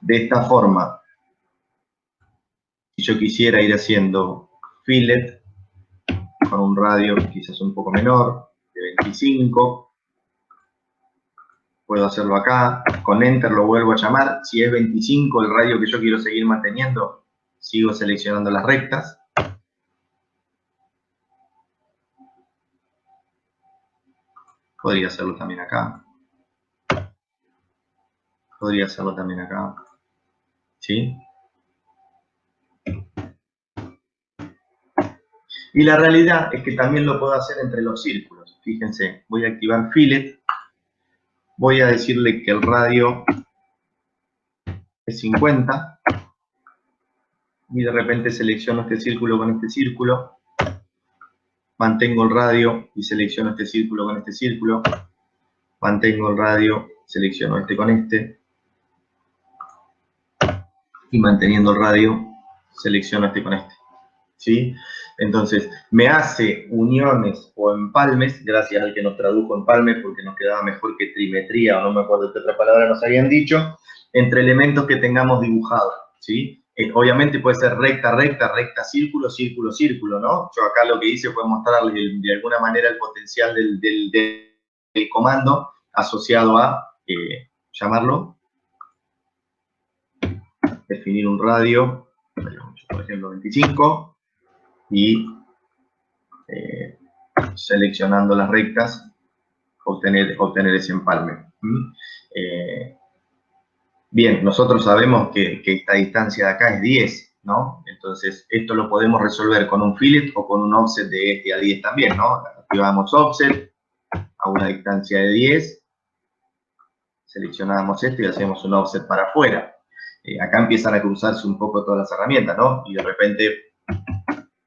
De esta forma, si yo quisiera ir haciendo fillet con un radio quizás un poco menor, de 25, puedo hacerlo acá, con Enter lo vuelvo a llamar. Si es 25 el radio que yo quiero seguir manteniendo, sigo seleccionando las rectas. Podría hacerlo también acá. Podría hacerlo también acá. ¿Sí? Y la realidad es que también lo puedo hacer entre los círculos. Fíjense, voy a activar fillet. Voy a decirle que el radio es 50. Y de repente selecciono este círculo con este círculo. Mantengo el radio y selecciono este círculo con este círculo. Mantengo el radio, selecciono este con este. Y manteniendo el radio, selecciono este con este. ¿Sí? Entonces, me hace uniones o empalmes, gracias al que nos tradujo empalme, porque nos quedaba mejor que trimetría, o no me acuerdo qué otra palabra nos habían dicho, entre elementos que tengamos dibujados. ¿Sí? Obviamente puede ser recta, recta, recta, círculo, círculo, círculo, ¿no? Yo acá lo que hice fue mostrarles de alguna manera el potencial del comando asociado a, llamarlo, definir un radio, por ejemplo 25, y seleccionando las rectas, obtener ese empalme. Bien, nosotros sabemos que esta distancia de acá es 10, ¿no? Entonces, esto lo podemos resolver con un fillet o con un offset de este a 10 también, ¿no? Activamos offset a una distancia de 10, seleccionamos esto y hacemos un offset para afuera. Acá empiezan a cruzarse un poco todas las herramientas, ¿no? Y de repente,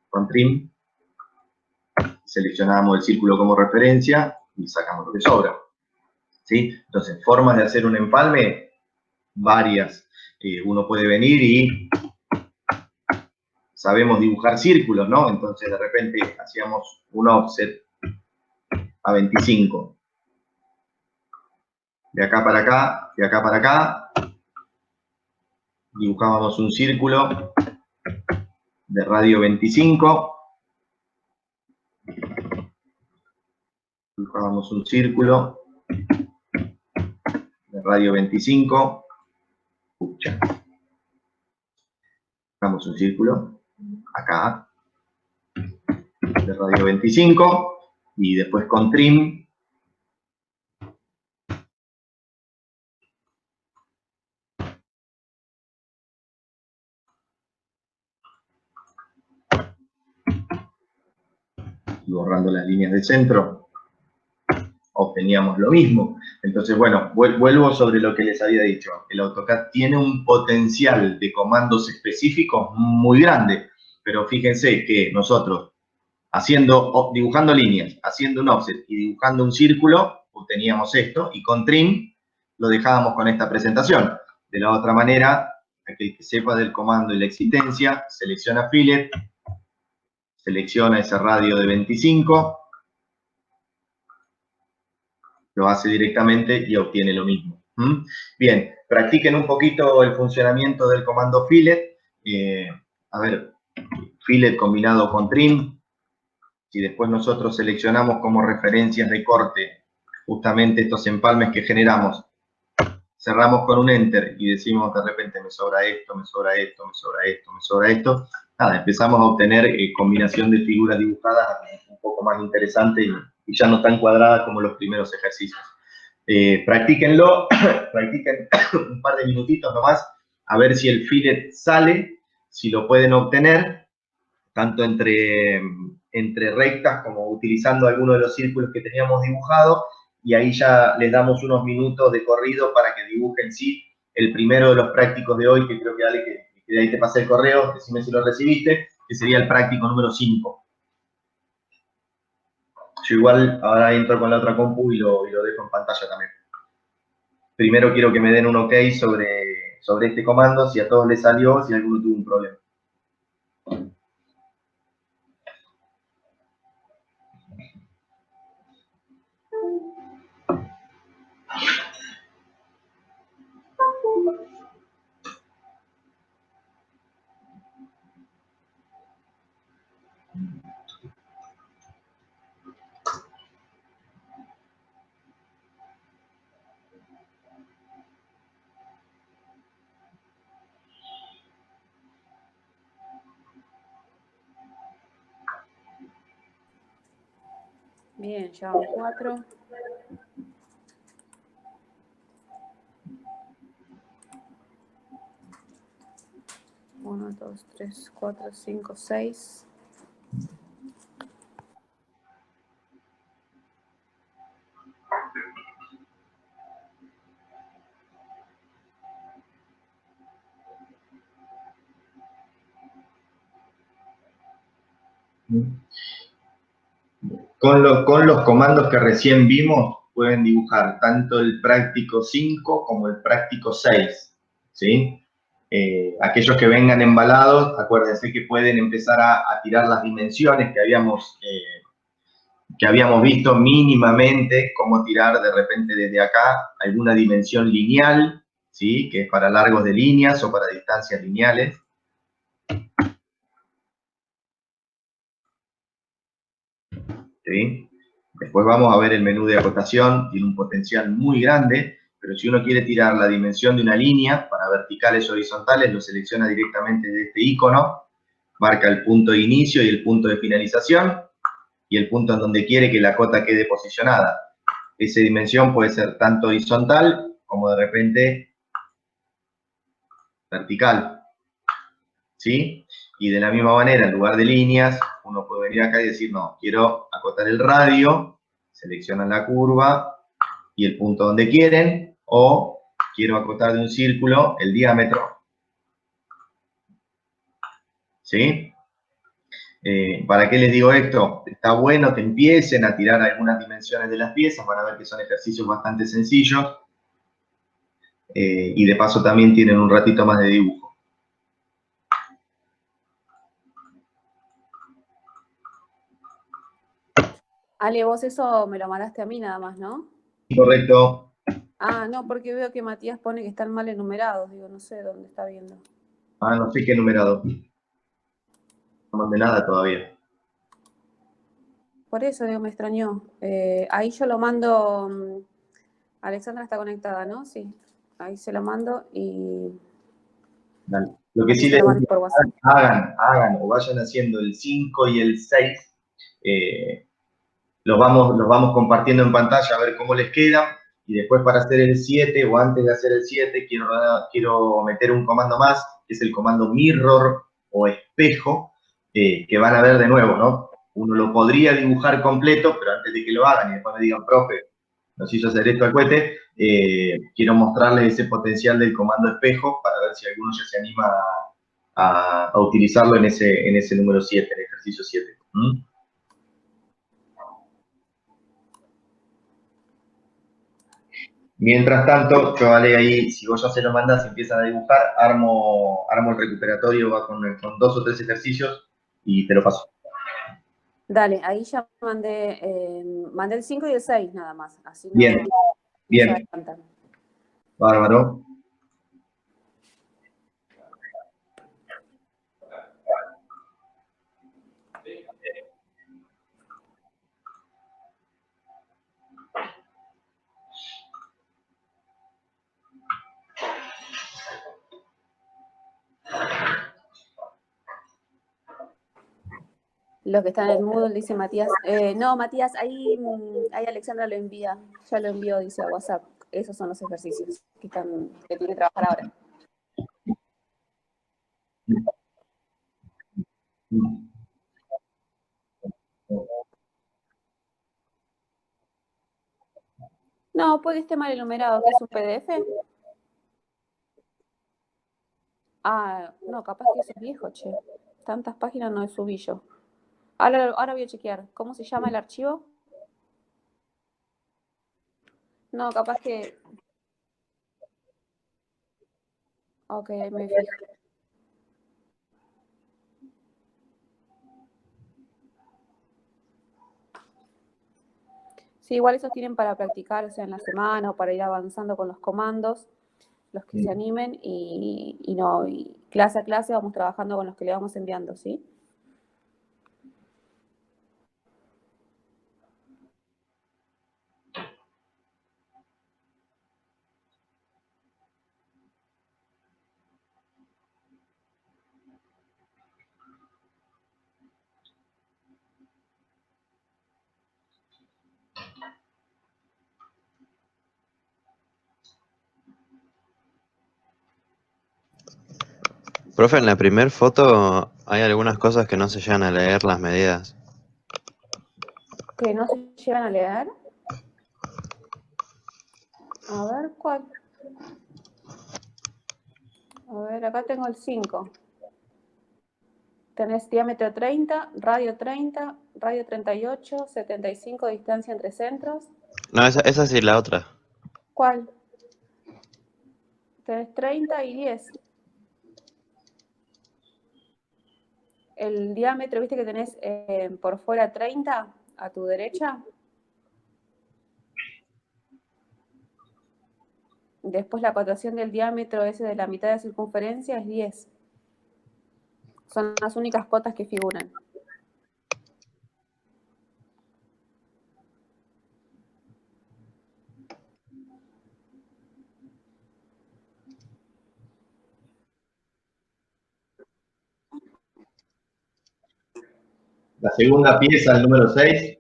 con trim, seleccionamos el círculo como referencia y sacamos lo que sobra. ¿Sí? Entonces, formas de hacer un empalme, varias. Uno puede venir y sabemos dibujar círculos, ¿no? Entonces, de repente, hacíamos un offset a 25. De acá para acá, de acá para acá, dibujábamos un círculo de radio 25. Dibujábamos un círculo de radio 25. Dibujamos un círculo acá de radio 25 y después con trim y borrando las líneas de centro obteníamos lo mismo. Entonces, bueno, vuelvo sobre lo que les había dicho. El AutoCAD tiene un potencial de comandos específicos muy grande, pero fíjense que nosotros dibujando líneas, haciendo un offset y dibujando un círculo, obteníamos esto, y con trim lo dejábamos con esta presentación. De la otra manera, aquel que sepa del comando y la existencia, selecciona fillet, selecciona ese radio de 25, lo hace directamente y obtiene lo mismo. Bien, practiquen un poquito el funcionamiento del comando fillet. A ver, fillet combinado con trim. Si después nosotros seleccionamos como referencias de corte justamente estos empalmes que generamos, cerramos con un Enter y decimos de repente me sobra esto, me sobra esto, me sobra esto, me sobra esto, nada, empezamos a obtener combinación de figuras dibujadas un poco más interesante y ya no tan cuadrada como los primeros ejercicios. Practíquenlo, practiquen un par de minutitos nomás, a ver si el fillet sale, si lo pueden obtener, tanto entre rectas como utilizando alguno de los círculos que teníamos dibujados, y ahí ya les damos unos minutos de corrido para que dibujen, sí, el primero de los prácticos de hoy, que creo que dale, que de ahí te pasé el correo, decime si lo recibiste, que sería el práctico número 5. Yo igual ahora entro con la otra compu y lo dejo en pantalla también. Primero quiero que me den un ok sobre este comando, si a todos les salió, si alguno tuvo un problema. Bien, ya van 4. Uno, dos, tres, cuatro, cinco, 6. Con los comandos que recién vimos, pueden dibujar tanto el práctico 5 como el práctico 6, ¿sí? Aquellos que vengan embalados, acuérdense que pueden empezar a tirar las dimensiones que habíamos visto mínimamente, cómo tirar de repente desde acá alguna dimensión lineal, ¿sí? Que es para largos de líneas o para distancias lineales. ¿Sí? Después vamos a ver el menú de acotación, tiene un potencial muy grande, pero si uno quiere tirar la dimensión de una línea para verticales o horizontales, lo selecciona directamente de este icono, marca el punto de inicio y el punto de finalización, y el punto en donde quiere que la cota quede posicionada. Esa dimensión puede ser tanto horizontal como de repente vertical, ¿sí? Y de la misma manera, en lugar de líneas, uno puede venir acá y decir, no, quiero acotar el radio, seleccionan la curva y el punto donde quieren, o quiero acotar de un círculo el diámetro, ¿sí? ¿Para qué les digo esto? Está bueno que empiecen a tirar algunas dimensiones de las piezas, van a ver que son ejercicios bastante sencillos, y de paso también tienen un ratito más de dibujo. Ale, vos eso me lo mandaste a mí nada más, ¿no? Correcto. Ah, no, porque veo que Matías pone que están mal enumerados. Digo, no sé dónde está viendo. Ah, no sé qué numerado. No mandé nada todavía. Por eso, digo, me extrañó. Ahí yo lo mando. Alexandra está conectada, ¿no? Sí. Ahí se lo mando y Dale. Lo que ahí sí se les lo mando por WhatsApp. hagan o vayan haciendo el 5 y el 6, los vamos compartiendo en pantalla a ver cómo les queda. Y después para hacer el 7 o antes de hacer el 7 quiero meter un comando más, que es el comando mirror o espejo, que van a ver de nuevo, ¿no? Uno lo podría dibujar completo, pero antes de que lo hagan y después me digan, profe, nos hizo hacer esto al cohete, quiero mostrarles ese potencial del comando espejo para ver si alguno ya se anima a utilizarlo en ese número 7, en el ejercicio 7. ¿Mm? Mientras tanto, yo vale ahí, si vos ya se lo mandás y empiezan a dibujar, armo el recuperatorio va con 2 o 3 ejercicios y te lo paso. Dale, ahí ya mandé el 5 y el 6 nada más. Así Bien, no se bien, adelantan. bárbaro. Los que están en Moodle, dice Matías. No, Matías, ahí Alexandra lo envía. Ya lo envió, dice a WhatsApp. Esos son los ejercicios que tiene que trabajar ahora. No, puede que esté mal enumerado, que es un PDF. Ah, no, capaz que eso es viejo, che. Tantas páginas no subí yo. Ahora voy a chequear. ¿Cómo se llama el archivo? No, capaz que. Ok, ahí me fijo. Sí, igual esos tienen para practicar, o sea, en la semana o para ir avanzando con los comandos, los que se animen y clase a clase vamos trabajando con los que le vamos enviando, ¿sí? Profe, en la primera foto hay algunas cosas que no se llegan a leer las medidas. ¿Que no se llegan a leer? A ver, ¿cuál? A ver, acá tengo el 5. Tenés diámetro 30, radio 38, 75 distancia entre centros. No, esa sí, la otra. ¿Cuál? Tenés 30 y 10. El diámetro, viste que tenés por fuera 30 a tu derecha. Después la cotación del diámetro ese de la mitad de circunferencia es 10. Son las únicas cotas que figuran. La segunda pieza, el número 6.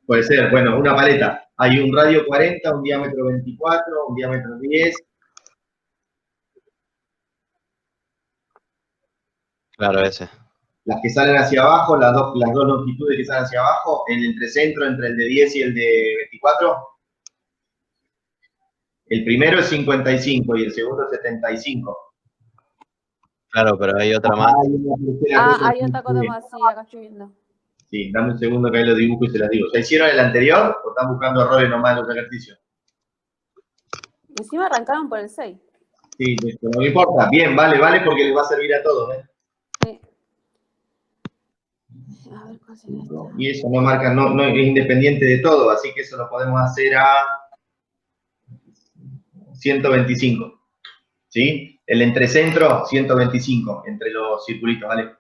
Puede ser, bueno, una paleta. Hay un radio 40, un diámetro 24, un diámetro 10. Claro, ese. Las que salen hacia abajo, las dos longitudes que salen hacia abajo, el entrecentro entre el de 10 y el de 24. El primero es 55 y el segundo es 75. Claro, pero hay otra más. Hay una tercera cosa Hay que otra cota más, sí, acá estoy viendo. sí, dame un segundo que ahí lo dibujo y se las digo. ¿Ya hicieron el anterior o están buscando errores nomás en los ejercicios? Encima arrancaron por el 6. Sí, listo, no me importa. Bien, vale, porque les va a servir a todos. Sí. A ver, ¿cuál será esta? Y eso no marca, no es independiente de todo, así que eso lo podemos hacer a 125. ¿Sí? El entrecentro, 125, entre los circulitos, ¿vale?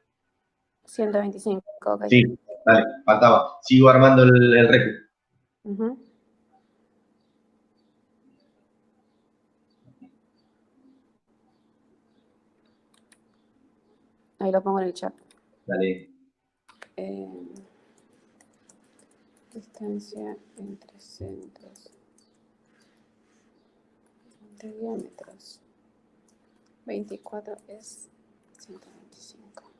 125, ok. Sí, dale, faltaba. Sigo armando el récord. Uh-huh. Ahí lo pongo en el chat. Dale. Distancia entre centros. De diámetros. 24 es 125.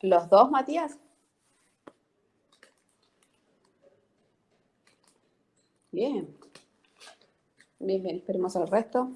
¿Los dos, Matías? Bien. Bien, bien. Esperemos al resto.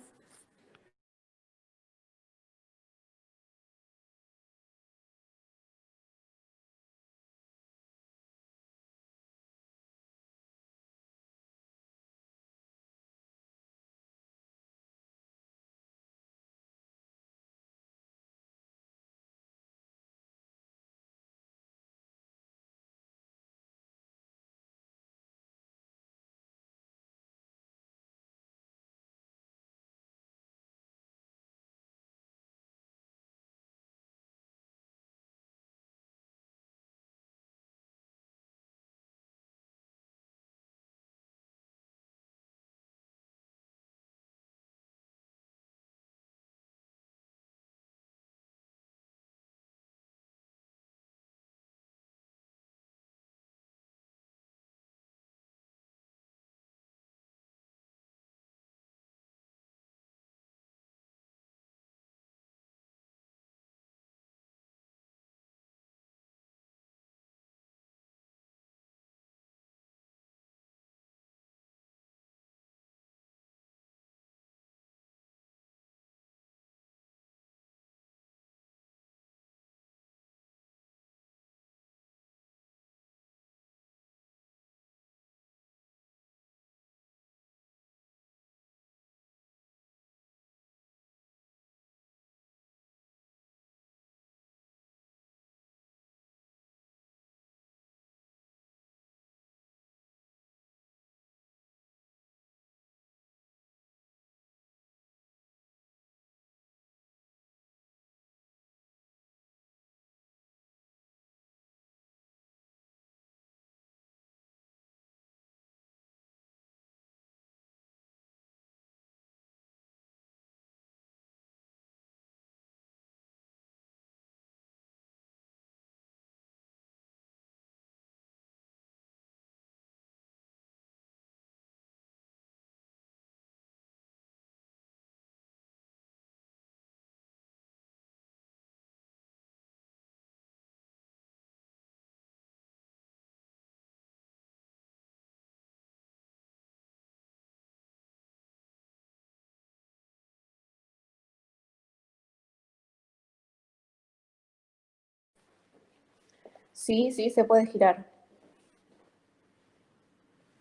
Sí, sí, se puede girar.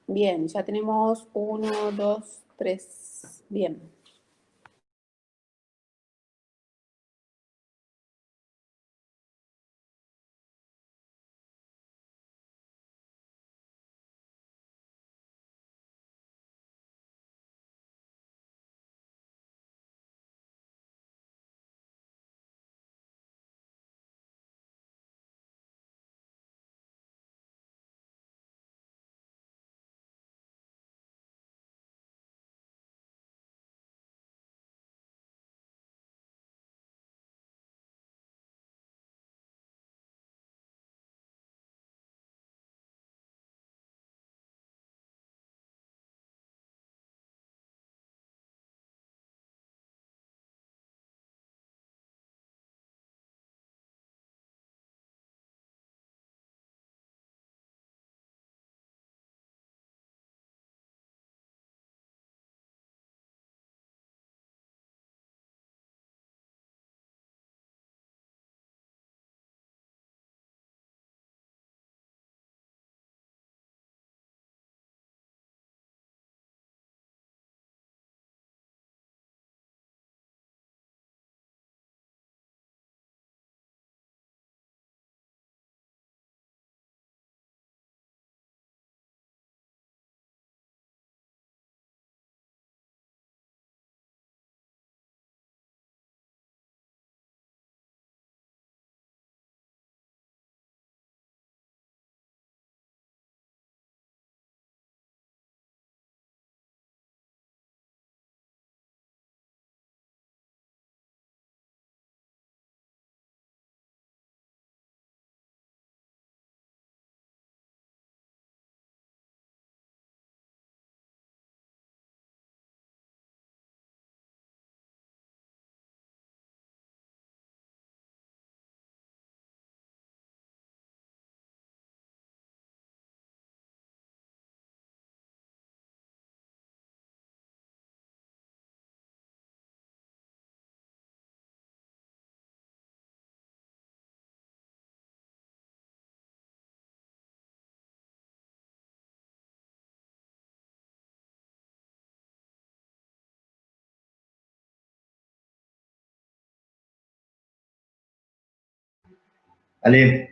Bien, ya tenemos 1, 2, 3. Bien. Ale,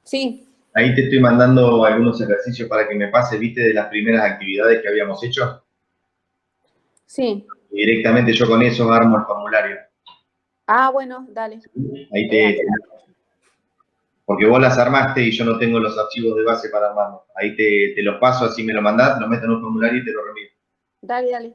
Sí, ahí te estoy mandando algunos ejercicios para que me pases, viste, de las primeras actividades que habíamos hecho. sí. Y directamente yo con eso armo el formulario. Ah, bueno, dale. Ahí ¿A qué? porque vos las armaste y yo no tengo los archivos de base para armarlos. Ahí te los paso, así me lo mandás, lo meto en un formulario y te lo remito. Dale, dale.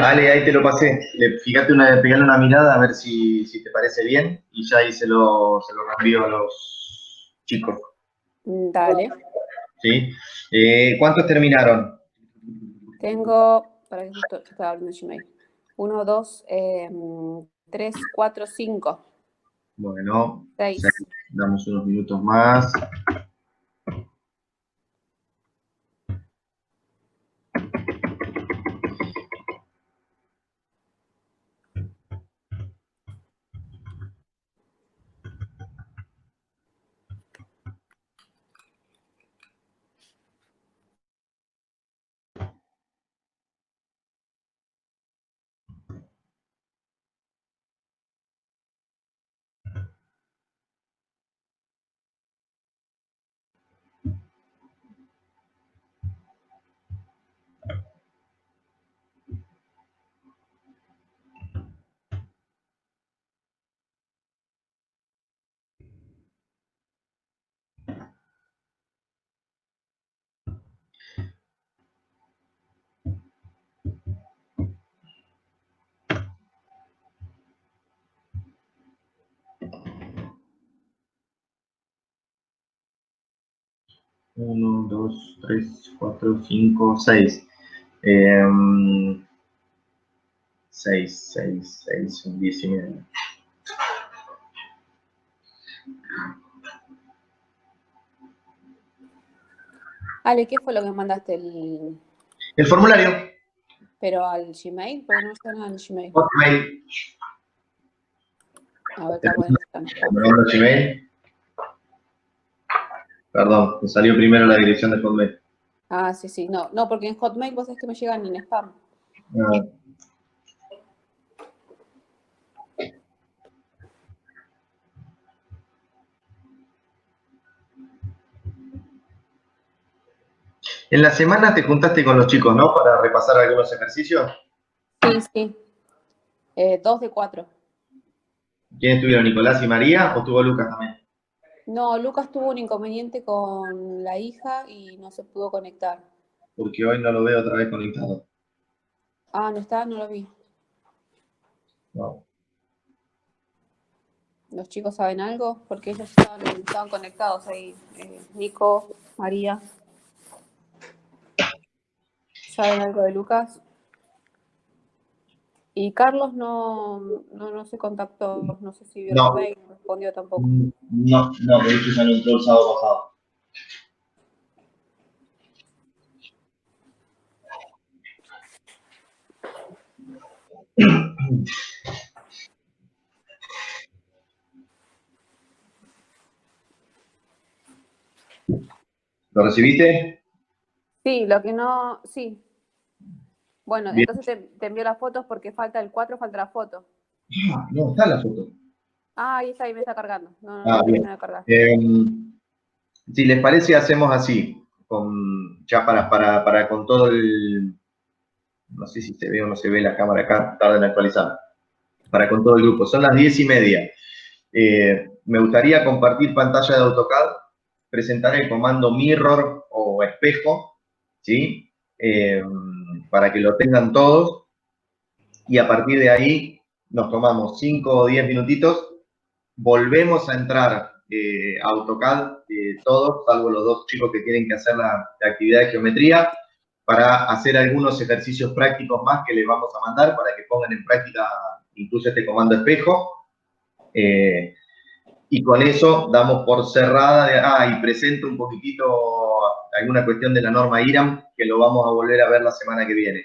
Ale, ahí te lo pasé. Fíjate, pegale una mirada a ver si te parece bien y ya ahí se lo reenvío a los chicos. Dale. ¿Sí? ¿Cuántos terminaron? Tengo, para que justo yo estaba abriendo Gmail. 1, 2, 3, 4, 5, Bueno, 6. damos unos minutos más. Uno, dos, tres, cuatro, cinco, seis. Seis, son 10:30. Ale, ¿qué fue lo que mandaste? El formulario. Pero al Gmail, porque no está nada en Gmail. Hotmail. A ver, capaz no está. ¿Me mando Gmail? Perdón, me salió primero la dirección de Hotmail. Ah, sí, sí. No, porque en Hotmail vos sabés que me llegan en spam. Ah. En la semana te juntaste con los chicos, ¿no? Para repasar algunos ejercicios. Sí, sí. 2 de 4. ¿Quiénes estuvieron? ¿Nicolás y María o estuvo Lucas también? No, Lucas tuvo un inconveniente con la hija y no se pudo conectar. Porque hoy no lo veo otra vez conectado. Ah, no está, no lo vi. No. ¿Los chicos saben algo? Porque ellos estaban conectados ahí. Nico, María. ¿Saben algo de Lucas? Y Carlos no se contactó. No sé si vio los No, mails, no respondió tampoco. no, de hecho ya no entró el sábado pasado. ¿Lo recibiste? Sí, lo que no. Sí. Bueno, Bien. entonces te envió las fotos porque falta el 4, falta la foto. Ah, no, está la foto. Ah, ahí me está cargando. No Ah, bien. termina de cargar. Si les parece, hacemos así, ya para con todo el, no sé si se ve o no se ve la cámara acá, tarda en actualizar, para con todo el grupo. Son las 10:30. Me gustaría compartir pantalla de AutoCAD, presentar el comando mirror o espejo, ¿sí? Para que lo tengan todos y a partir de ahí nos tomamos 5 o 10 minutitos, volvemos a entrar a AutoCAD todos, salvo los dos chicos que tienen que hacer la actividad de geometría, para hacer algunos ejercicios prácticos más que les vamos a mandar para que pongan en práctica incluso este comando espejo. Y con eso damos por cerrada, y presento un poquitito alguna cuestión de la norma IRAM, que lo vamos a volver a ver la semana que viene.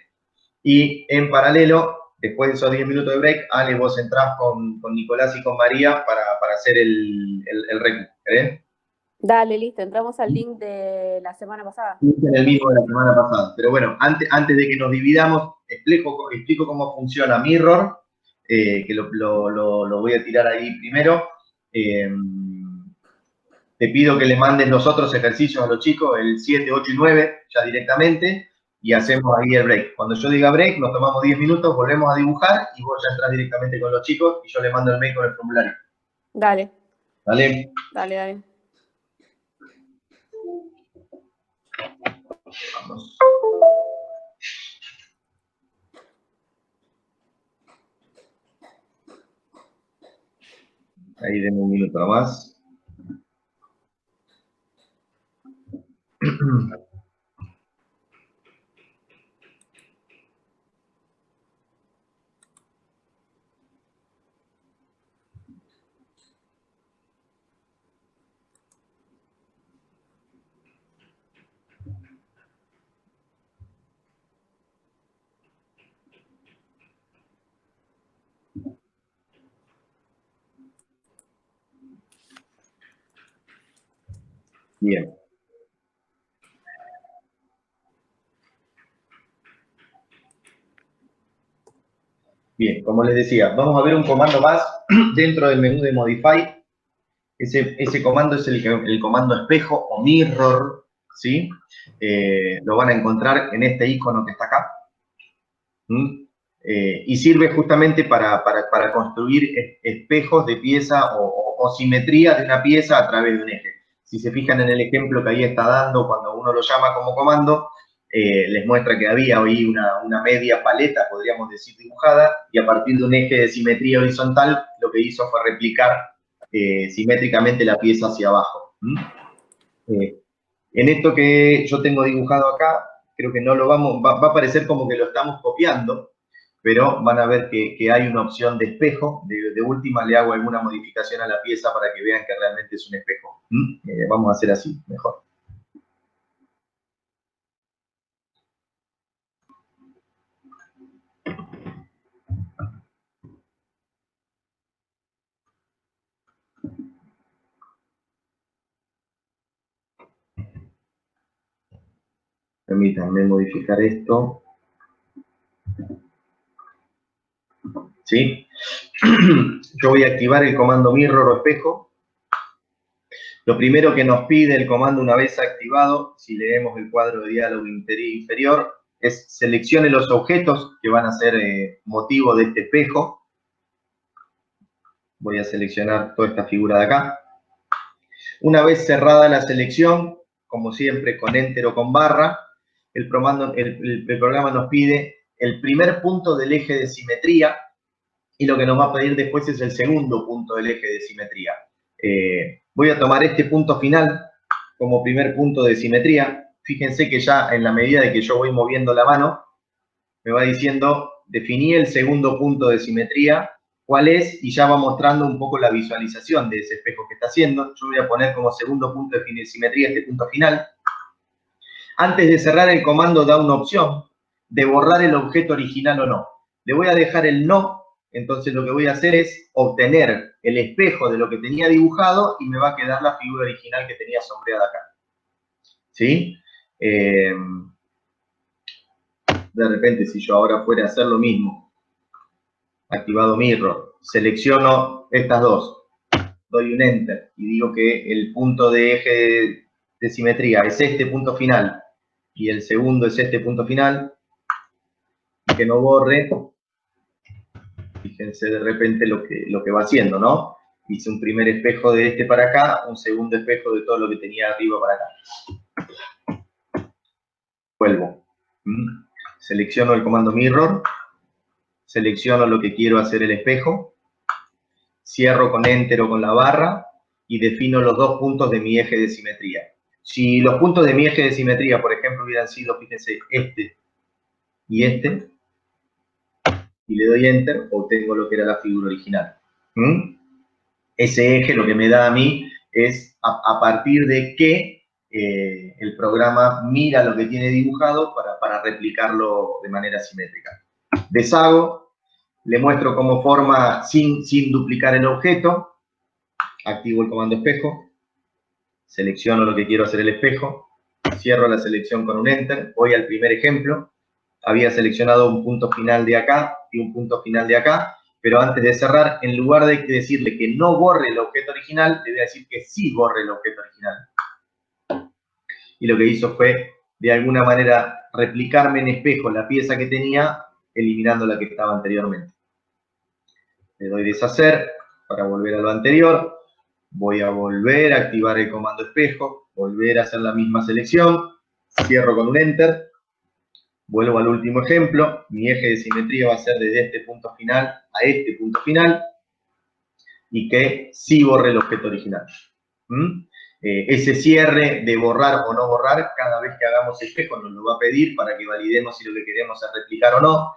Y en paralelo, después de esos 10 minutos de break, Ale, vos entrás con Nicolás y con María para hacer el recu, ¿eh? Dale, listo. Entramos al link de la semana pasada. En el mismo de la semana pasada. Pero bueno, antes de que nos dividamos, explico cómo funciona Mirror, que lo voy a tirar ahí primero. Te pido que le mandes los otros ejercicios a los chicos, el 7, 8 y 9, ya directamente, y hacemos ahí el break. Cuando yo diga break, nos tomamos 10 minutos, volvemos a dibujar y vos ya entras directamente con los chicos y yo le mando el mail con el formulario. Dale. ¿Vale? Dale. Vamos. Ahí denme un minuto más. Bien. Bien, como les decía, vamos a ver un comando más dentro del menú de Modify. Ese comando es el comando espejo o mirror, ¿sí? Lo van a encontrar en este icono que está acá. Y sirve justamente para construir espejos de pieza o simetría de una pieza a través de un eje. Si se fijan en el ejemplo que ahí está dando, cuando uno lo llama como comando, les muestra que había ahí una media paleta, podríamos decir, dibujada, y a partir de un eje de simetría horizontal, lo que hizo fue replicar simétricamente la pieza hacia abajo. En esto que yo tengo dibujado acá, creo que no lo va a parecer como que lo estamos copiando, pero van a ver que hay una opción de espejo. De última le hago alguna modificación a la pieza para que vean que realmente es un espejo. Vamos a hacer así, mejor. Permítanme modificar esto. ¿Sí? Yo voy a activar el comando mirror o espejo. Lo primero que nos pide el comando una vez activado, si leemos el cuadro de diálogo inferior, es seleccione los objetos que van a ser motivo de este espejo. Voy a seleccionar toda esta figura de acá. Una vez cerrada la selección, como siempre con Enter o con barra, el programa nos pide el primer punto del eje de simetría y lo que nos va a pedir después es el segundo punto del eje de simetría. Voy a tomar este punto final como primer punto de simetría. Fíjense que ya en la medida de que yo voy moviendo la mano, me va diciendo, definí el segundo punto de simetría, cuál es, y ya va mostrando un poco la visualización de ese espejo que está haciendo. Yo voy a poner como segundo punto de simetría este punto final. Antes de cerrar el comando da una opción de borrar el objeto original o no. Le voy a dejar el no, entonces lo que voy a hacer es obtener el espejo de lo que tenía dibujado y me va a quedar la figura original que tenía sombreada acá. ¿Sí? De repente, si yo ahora fuera a hacer lo mismo, activado mirror, selecciono estas dos, doy un enter y digo que el punto de eje de simetría es este punto final y el segundo es este punto final, y que no borre, fíjense de repente lo que va haciendo, ¿no? Hice un primer espejo de este para acá, un segundo espejo de todo lo que tenía arriba para acá. Vuelvo. Selecciono el comando mirror, selecciono lo que quiero hacer el espejo, cierro con Enter o con la barra y defino los dos puntos de mi eje de simetría. Si los puntos de mi eje de simetría, por ejemplo, hubieran sido, fíjense, este y este, y le doy Enter, obtengo lo que era la figura original. Ese eje lo que me da a mí es a partir de qué el programa mira lo que tiene dibujado para replicarlo de manera simétrica. Deshago, le muestro cómo forma sin duplicar el objeto, activo el comando espejo, selecciono lo que quiero hacer el espejo, cierro la selección con un Enter, voy al primer ejemplo, había seleccionado un punto final de acá y un punto final de acá, pero antes de cerrar, en lugar de decirle que no borre el objeto original, le voy a decir que sí borre el objeto original. Y lo que hizo fue, de alguna manera, replicarme en espejo la pieza que tenía, eliminando la que estaba anteriormente. Le doy deshacer para volver a lo anterior. Voy a volver a activar el comando espejo, volver a hacer la misma selección, cierro con un Enter, vuelvo al último ejemplo, mi eje de simetría va a ser desde este punto final a este punto final, y que sí borre el objeto original. Ese cierre de borrar o no borrar, cada vez que hagamos espejo nos lo va a pedir para que validemos si lo que queremos es replicar o no.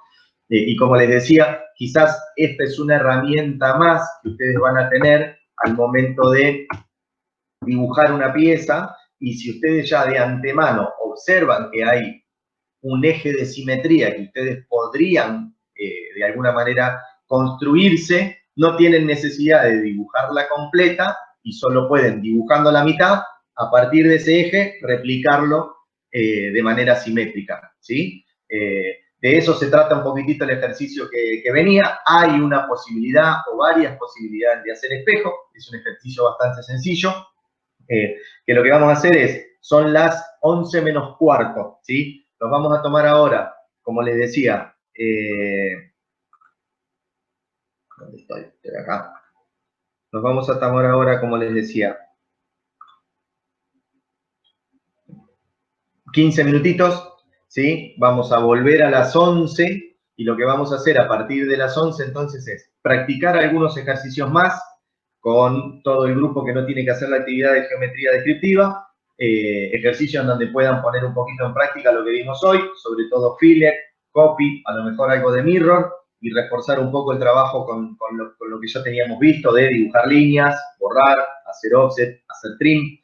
Y como les decía, quizás esta es una herramienta más que ustedes van a tener al momento de dibujar una pieza, y si ustedes ya de antemano observan que hay un eje de simetría que ustedes podrían de alguna manera construirse, no tienen necesidad de dibujarla completa y solo pueden, dibujando la mitad, a partir de ese eje, replicarlo de manera simétrica, ¿sí? De eso se trata un poquitito el ejercicio que venía. Hay una posibilidad o varias posibilidades de hacer espejo. Es un ejercicio bastante sencillo. Que lo que vamos a hacer son las 11 menos cuarto, ¿sí? Nos vamos a tomar ahora, como les decía, ¿dónde estoy? Estoy acá. Nos vamos a tomar ahora, como les decía, 15 minutitos, ¿sí? Vamos a volver a las 11 y lo que vamos a hacer a partir de las 11 entonces es practicar algunos ejercicios más con todo el grupo que no tiene que hacer la actividad de geometría descriptiva, ejercicios donde puedan poner un poquito en práctica lo que vimos hoy, sobre todo filler, copy, a lo mejor algo de mirror, y reforzar un poco el trabajo con lo que ya teníamos visto de dibujar líneas, borrar, hacer offset, hacer trim.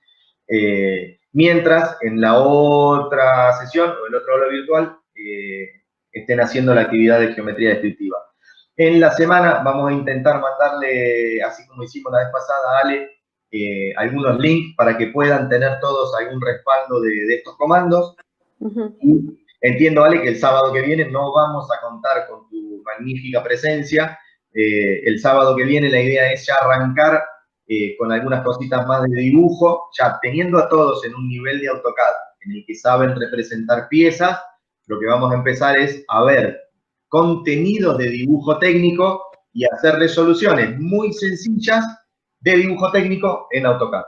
Mientras en la otra sesión o el otro aula virtual estén haciendo la actividad de geometría descriptiva. En la semana vamos a intentar mandarle, así como hicimos la vez pasada, a Ale, algunos links para que puedan tener todos algún respaldo de estos comandos. Y entiendo, Ale, que el sábado que viene no vamos a contar con tu magnífica presencia. El sábado que viene la idea es ya arrancar con algunas cositas más de dibujo, ya teniendo a todos en un nivel de AutoCAD en el que saben representar piezas. Lo que vamos a empezar es a ver contenidos de dibujo técnico y hacer resoluciones muy sencillas de dibujo técnico en AutoCAD.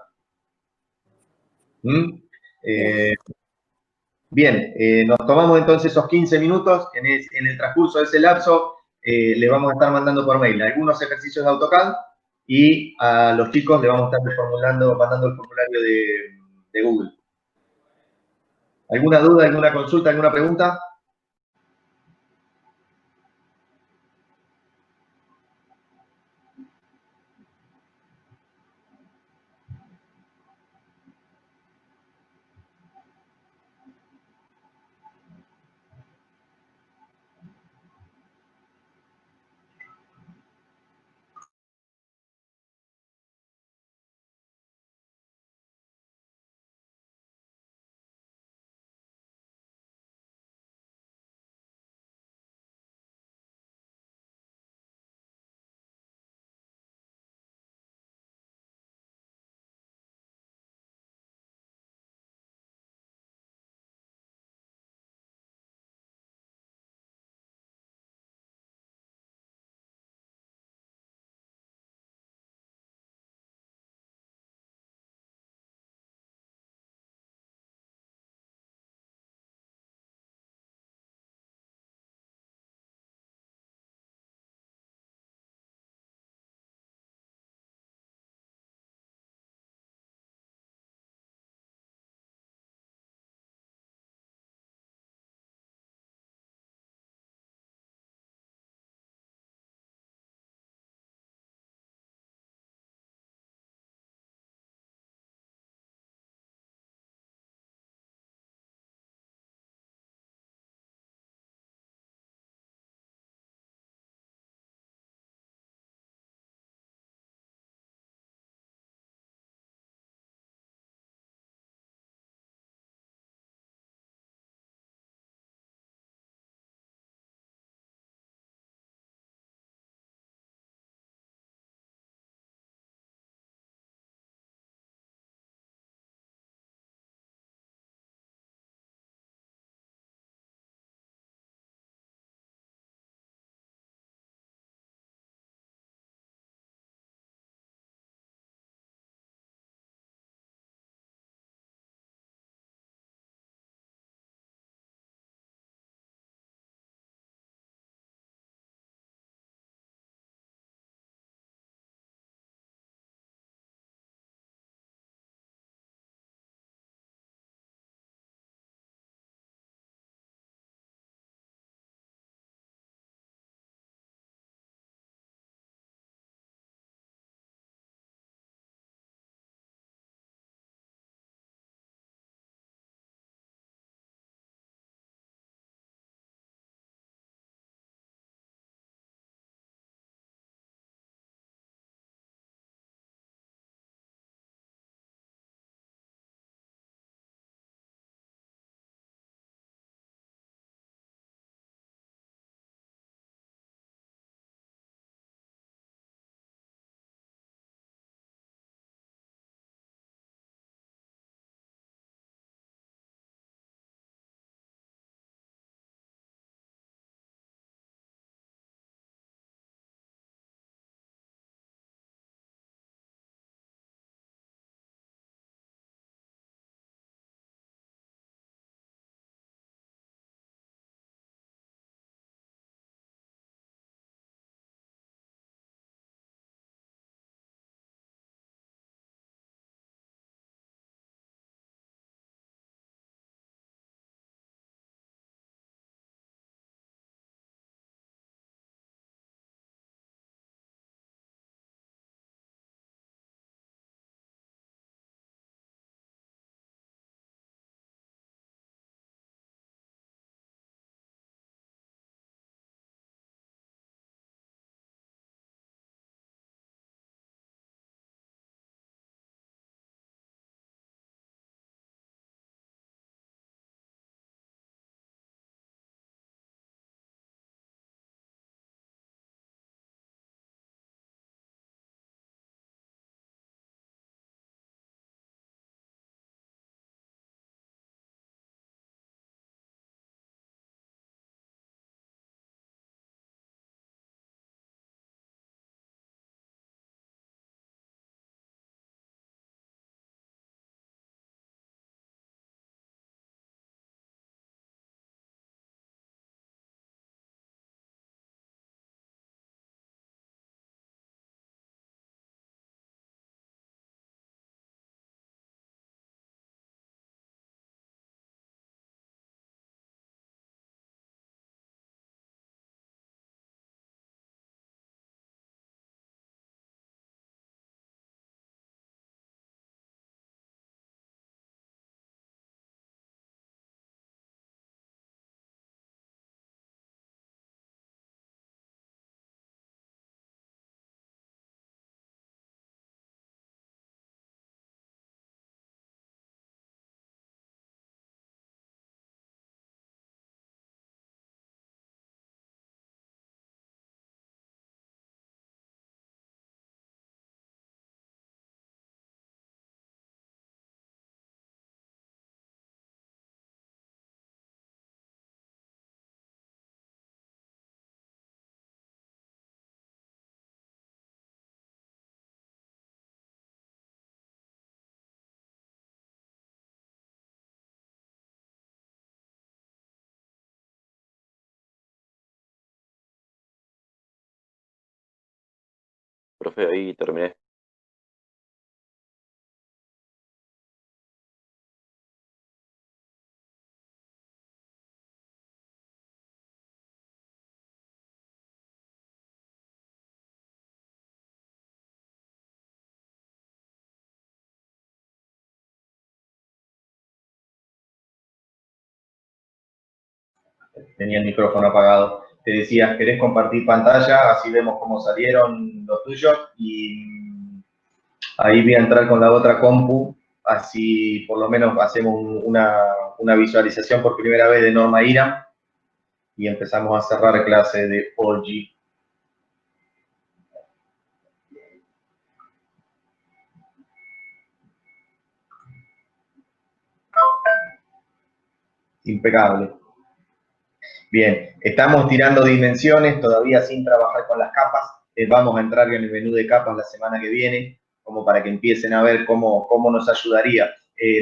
Bien, nos tomamos entonces esos 15 minutos. En el transcurso de ese lapso, les vamos a estar mandando por mail algunos ejercicios de AutoCAD y a los chicos les vamos a estar mandando el formulario de Google. ¿Alguna duda, alguna consulta, alguna pregunta? profe, ahí terminé. Tenía el micrófono apagado. Te decía, ¿querés compartir pantalla? Así vemos cómo salieron los tuyos y ahí voy a entrar con la otra compu, así por lo menos hacemos una visualización por primera vez de Norma IRAM y empezamos a cerrar clase de OG. Impecable. Bien, estamos tirando dimensiones, todavía sin trabajar con las capas. Vamos a entrar en el menú de capas la semana que viene, como para que empiecen a ver cómo nos ayudaría.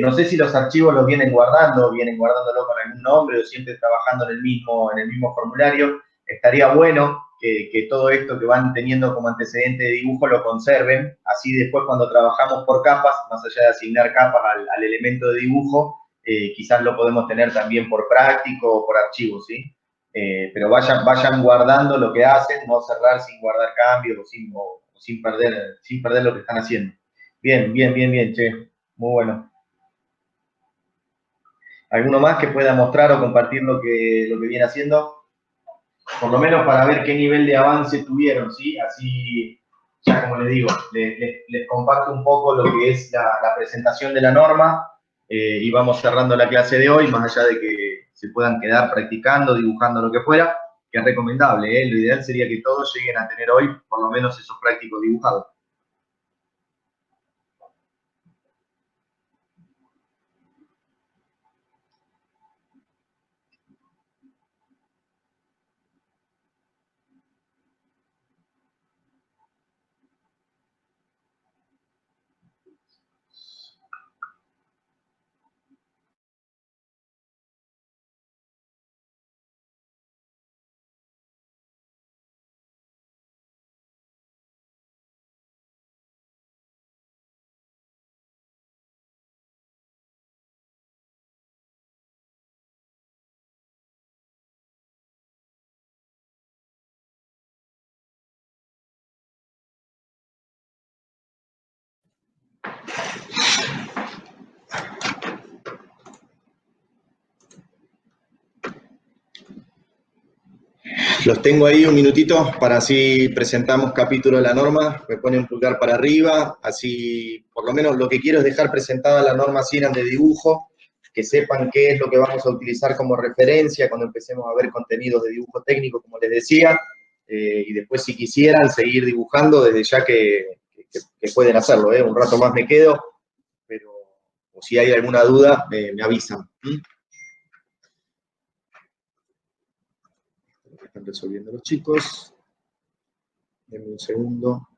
No sé si los archivos los vienen guardándolo con algún nombre o siempre trabajando en el mismo formulario. Estaría bueno que todo esto que van teniendo como antecedente de dibujo lo conserven, así después cuando trabajamos por capas, más allá de asignar capas al elemento de dibujo, quizás lo podemos tener también por práctico o por archivo, ¿sí? Pero vayan guardando lo que hacen, no cerrar sin guardar cambios o sin perder lo que están haciendo. Bien, che, muy bueno. ¿Alguno más que pueda mostrar o compartir lo que viene haciendo? Por lo menos para ver qué nivel de avance tuvieron, ¿sí? Así, ya como les digo, les comparto un poco lo que es la presentación de la norma y vamos cerrando la clase de hoy, más allá de que se puedan quedar practicando, dibujando lo que fuera, que es recomendable, ¿eh? Lo ideal sería que todos lleguen a tener hoy por lo menos esos prácticos dibujados. Los tengo ahí un minutito para así presentamos capítulo de la norma, me ponen pulgar para arriba, así por lo menos lo que quiero es dejar presentada la norma CIRAM de dibujo, que sepan qué es lo que vamos a utilizar como referencia cuando empecemos a ver contenidos de dibujo técnico, como les decía, y después si quisieran seguir dibujando, desde ya que pueden hacerlo, un rato más me quedo, pero o si hay alguna duda, me avisan. Están resolviendo los chicos. Denme un segundo.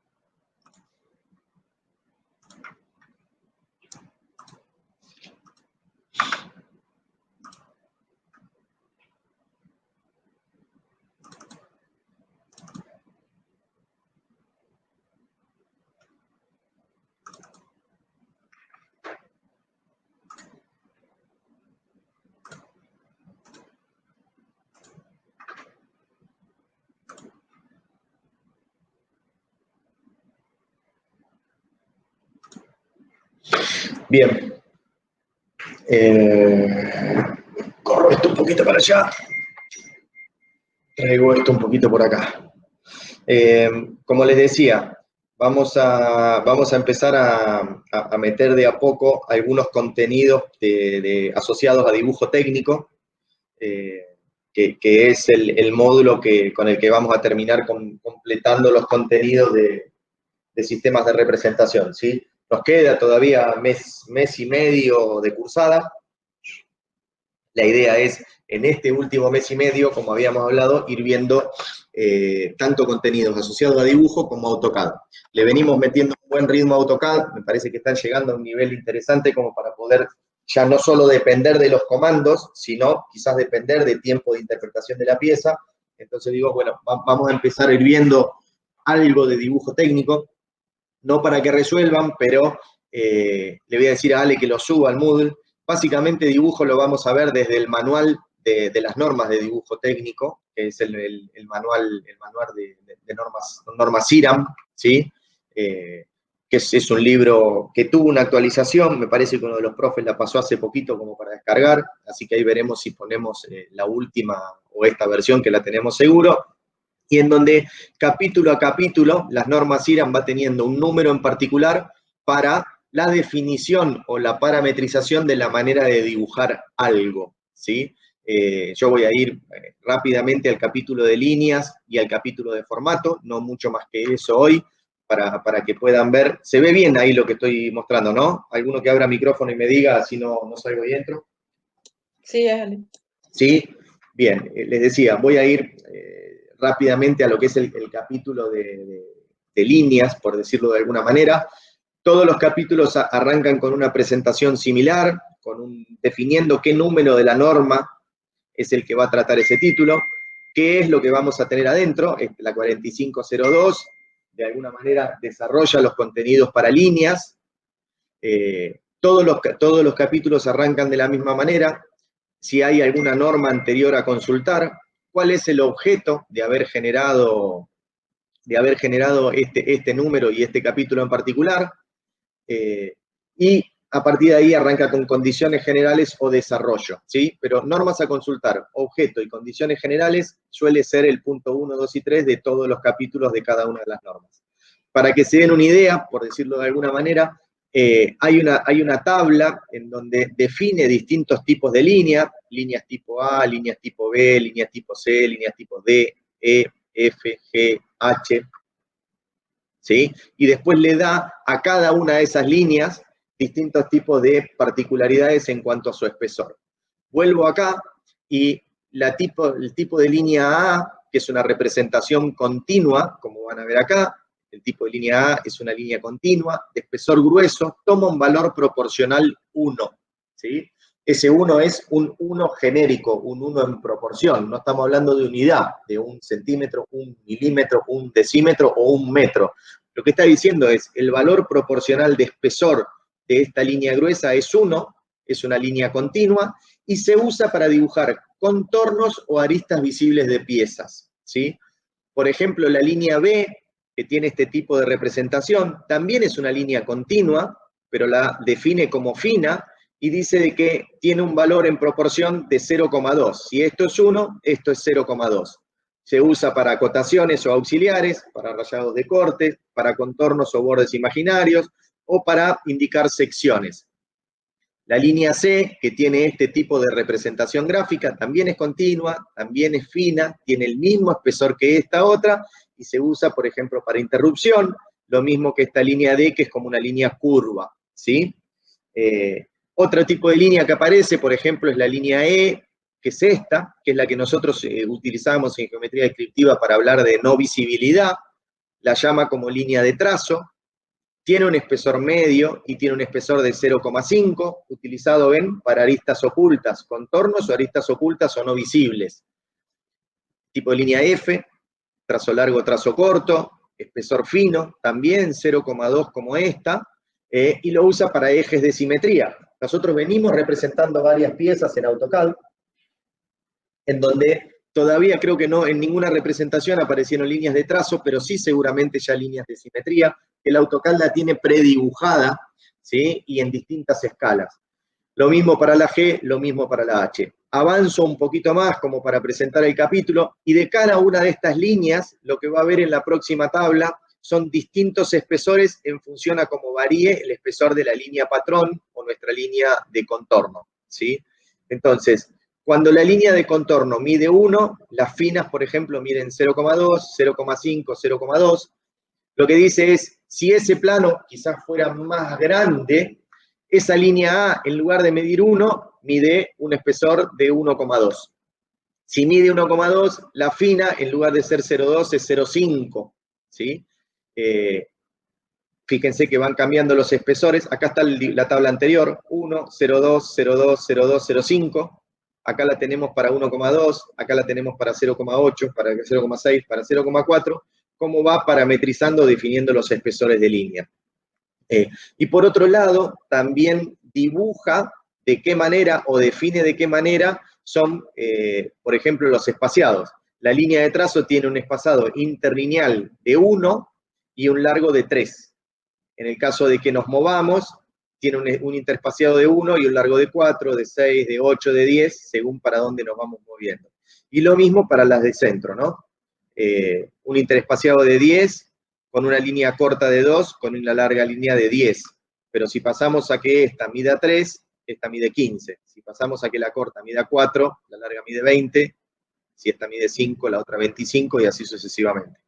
Bien. Corro esto un poquito para allá. Traigo esto un poquito por acá. Como les decía, vamos a empezar a meter de a poco algunos contenidos asociados a dibujo técnico, que es el módulo con el que vamos a terminar completando los contenidos de sistemas de representación, ¿sí? Nos queda todavía mes y medio de cursada. La idea es, en este último mes y medio, como habíamos hablado, ir viendo tanto contenidos asociados a dibujo como a AutoCAD. Le venimos metiendo un buen ritmo a AutoCAD, me parece que están llegando a un nivel interesante como para poder ya no solo depender de los comandos, sino quizás depender de tiempo de interpretación de la pieza. Entonces digo, bueno, vamos a empezar a ir viendo algo de dibujo técnico. no para que resuelvan, pero le voy a decir a Ale que lo suba al Moodle. Básicamente dibujo lo vamos a ver desde el manual de las normas de dibujo técnico, que es el manual de normas IRAM, ¿sí? Que es un libro que tuvo una actualización, me parece que uno de los profes la pasó hace poquito como para descargar, así que ahí veremos si ponemos la última o esta versión que la tenemos seguro, y en donde capítulo a capítulo las normas IRAM va teniendo un número en particular para la definición o la parametrización de la manera de dibujar algo, ¿sí? Yo voy a ir rápidamente al capítulo de líneas y al capítulo de formato, no mucho más que eso hoy, para que puedan ver. Se ve bien ahí lo que estoy mostrando, ¿no? Alguno que abra micrófono y me diga si no salgo y entro. Sí, Ale. ¿Sí? Bien, les decía, voy a ir rápidamente a lo que es el capítulo de líneas, por decirlo de alguna manera. Todos los capítulos arrancan con una presentación similar, definiendo qué número de la norma es el que va a tratar ese título, qué es lo que vamos a tener adentro. La 4502, de alguna manera, desarrolla los contenidos para líneas. Todos los capítulos arrancan de la misma manera. Si hay alguna norma anterior a consultar, cuál es el objeto de haber generado este número y este capítulo en particular, y a partir de ahí arranca con condiciones generales o desarrollo, ¿sí? Pero normas a consultar, objeto y condiciones generales suele ser el punto 1, 2 y 3 de todos los capítulos de cada una de las normas. Para que se den una idea, por decirlo de alguna manera, hay una tabla en donde define distintos tipos de líneas tipo A, líneas tipo B, líneas tipo C, líneas tipo D, E, F, G, H, ¿sí? Y después le da a cada una de esas líneas distintos tipos de particularidades en cuanto a su espesor. Vuelvo acá y el tipo de línea A, que es una representación continua, como van a ver acá, el tipo de línea A es una línea continua, de espesor grueso, toma un valor proporcional 1, ¿sí? Ese 1 es un 1 genérico, un 1 en proporción, no estamos hablando de unidad, de 1 centímetro, 1 milímetro, 1 decímetro o 1 metro. Lo que está diciendo es, el valor proporcional de espesor de esta línea gruesa es 1, es una línea continua, y se usa para dibujar contornos o aristas visibles de piezas, ¿sí? Por ejemplo, la línea B, que tiene este tipo de representación, también es una línea continua, pero la define como fina, y dice de que tiene un valor en proporción de 0,2. Si esto es 1, esto es 0,2. Se usa para acotaciones o auxiliares, para rayados de corte, para contornos o bordes imaginarios, o para indicar secciones. La línea C, que tiene este tipo de representación gráfica, también es continua, también es fina, tiene el mismo espesor que esta otra, y se usa, por ejemplo, para interrupción, lo mismo que esta línea D, que es como una línea curva, ¿sí? Otro tipo de línea que aparece, por ejemplo, es la línea E, que es esta, que es la que nosotros utilizamos en geometría descriptiva para hablar de no visibilidad, la llama como línea de trazo, tiene un espesor medio y tiene un espesor de 0,5, utilizado, ven, para aristas ocultas, contornos o aristas ocultas o no visibles. Tipo de línea F, trazo largo, trazo corto, espesor fino, también 0,2 como esta, y lo usa para ejes de simetría. Nosotros venimos representando varias piezas en AutoCAD, en donde todavía creo que no en ninguna representación aparecieron líneas de trazo, pero sí seguramente ya líneas de simetría. El AutoCAD la tiene predibujada, ¿sí? Y en distintas escalas. Lo mismo para la G, lo mismo para la H. Avanzo un poquito más como para presentar el capítulo, y de cada una de estas líneas, lo que va a ver en la próxima tabla son distintos espesores en función a cómo varíe el espesor de la línea patrón o nuestra línea de contorno, ¿sí? Entonces, cuando la línea de contorno mide 1, las finas, por ejemplo, miden 0,2, 0,5, 0,2. Lo que dice es, si ese plano quizás fuera más grande, esa línea A, en lugar de medir 1, mide un espesor de 1,2. Si mide 1,2, la fina, en lugar de ser 0,2, es 0,5, ¿sí? Fíjense que van cambiando los espesores. Acá está la tabla anterior, 1, 0,2, 0,2, 0,2, 0,5. Acá la tenemos para 1,2, acá la tenemos para 0,8, para 0,6, para 0,4. Cómo va parametrizando, definiendo los espesores de línea. Y por otro lado, también dibuja de qué manera o define de qué manera son, por ejemplo, los espaciados. La línea de trazo tiene un espaciado interlineal de 1 y un largo de 3. En el caso de que nos movamos, tiene un interespaciado de 1 y un largo de 4, de 6, de 8, de 10, según para dónde nos vamos moviendo. Y lo mismo para las de centro, ¿no? Un interespaciado de 10 con una línea corta de 2, con una larga línea de 10. Pero si pasamos a que esta mida 3, esta mide 15. Si pasamos a que la corta mida 4, la larga mide 20. Si esta mide 5, la otra 25, y así sucesivamente.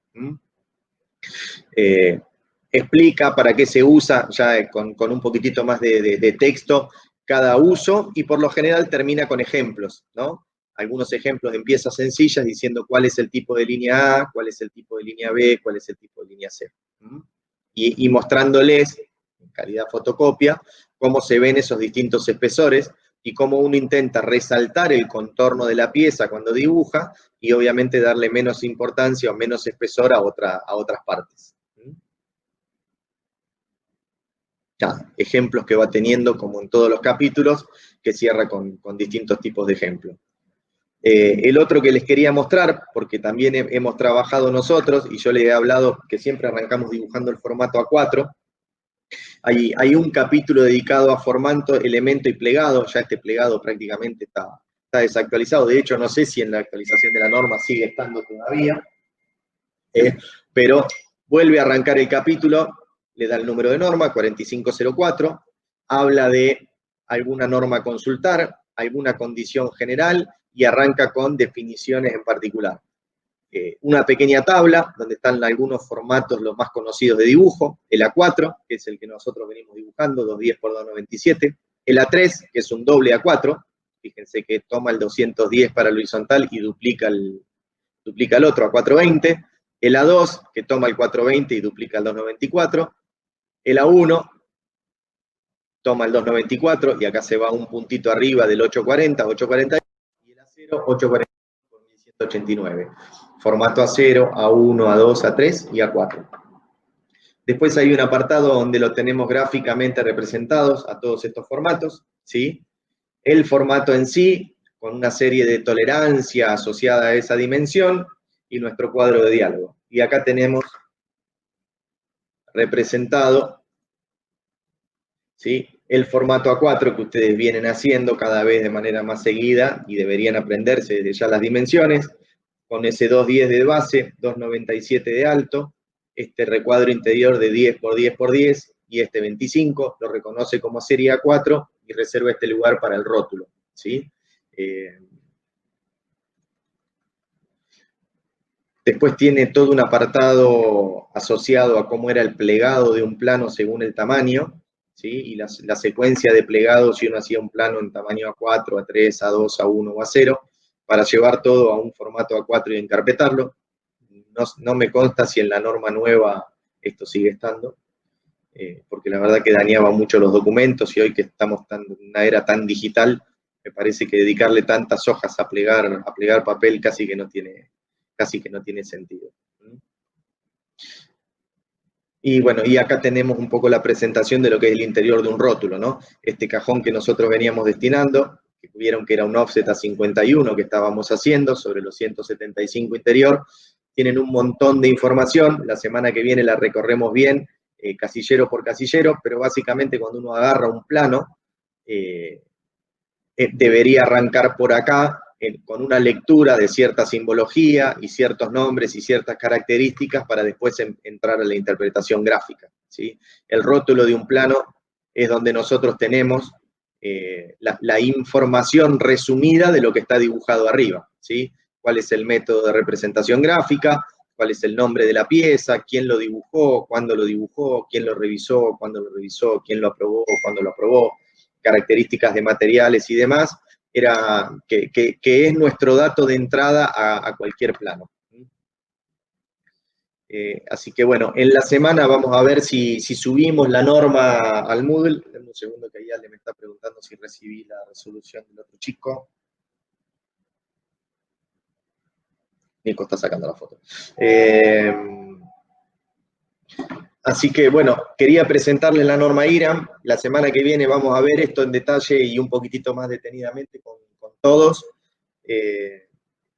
Explica para qué se usa, ya con un poquitito más de texto, cada uso, y por lo general termina con ejemplos, ¿no? Algunos ejemplos en piezas sencillas diciendo cuál es el tipo de línea A, cuál es el tipo de línea B, cuál es el tipo de línea C. Y mostrándoles, en calidad fotocopia, cómo se ven esos distintos espesores y cómo uno intenta resaltar el contorno de la pieza cuando dibuja y obviamente darle menos importancia o menos espesor a otras partes. Ya, ejemplos que va teniendo, como en todos los capítulos, que cierra con distintos tipos de ejemplos. El otro que les quería mostrar, porque también hemos trabajado nosotros, y yo les he hablado que siempre arrancamos dibujando el formato A4, hay un capítulo dedicado a formato, elemento y plegado. Ya este plegado prácticamente está desactualizado. De hecho, no sé si en la actualización de la norma sigue estando todavía, pero vuelve a arrancar el capítulo, le da el número de norma, 4504, habla de alguna norma a consultar, alguna condición general, y arranca con definiciones en particular. Una pequeña tabla donde están algunos formatos los más conocidos de dibujo, el A4, que es el que nosotros venimos dibujando, 210 por 297, el A3, que es un doble A4, fíjense que toma el 210 para el horizontal y duplica el otro, A420, el A2, que toma el 420 y duplica el 294, el A1 toma el 294 y acá se va un puntito arriba del 840, 840, y el A0, 840 por 1189. Formato A0, A1, A2, A3 y A4. Después hay un apartado donde lo tenemos gráficamente representados a todos estos formatos, ¿sí? El formato en sí, con una serie de tolerancia asociada a esa dimensión, y nuestro cuadro de diálogo. Y acá tenemos representado, ¿sí?, el formato A4 que ustedes vienen haciendo cada vez de manera más seguida y deberían aprenderse desde ya las dimensiones, con ese 210 de base, 297 de alto, este recuadro interior de 10 por 10 por 10 y este 25, lo reconoce como serie A4 y reserva este lugar para el rótulo, ¿sí? Después tiene todo un apartado asociado a cómo era el plegado de un plano según el tamaño, ¿sí? Y la secuencia de plegados si uno hacía un plano en tamaño A4, A3, A2, A1 o A0, para llevar todo a un formato A4 y encarpetarlo. No me consta si en la norma nueva esto sigue estando, porque la verdad que dañaba mucho los documentos, y hoy que estamos en una era tan digital, me parece que dedicarle tantas hojas a plegar papel casi que no tiene sentido. Y bueno, y acá tenemos un poco la presentación de lo que es el interior de un rótulo, ¿no? Este cajón que nosotros veníamos destinando, que vieron que era un offset a 51 que estábamos haciendo sobre los 175 interior, tienen un montón de información. La semana que viene la recorremos bien, casillero por casillero, pero básicamente cuando uno agarra un plano, debería arrancar por acá, con una lectura de cierta simbología y ciertos nombres y ciertas características para después entrar a la interpretación gráfica, ¿sí? El rótulo de un plano es donde nosotros tenemos la información resumida de lo que está dibujado arriba, ¿sí? Cuál es el método de representación gráfica, cuál es el nombre de la pieza, quién lo dibujó, cuándo lo dibujó, quién lo revisó, cuándo lo revisó, quién lo aprobó, cuándo lo aprobó, características de materiales y demás, que es nuestro dato de entrada a cualquier plano. Así que bueno, en la semana vamos a ver si subimos la norma al Moodle. Dame un segundo que ahí Ale me está preguntando si recibí la resolución del otro chico. Nico está sacando la foto. Así que, bueno, quería presentarles la norma IRAM. La semana que viene vamos a ver esto en detalle y un poquitito más detenidamente con todos,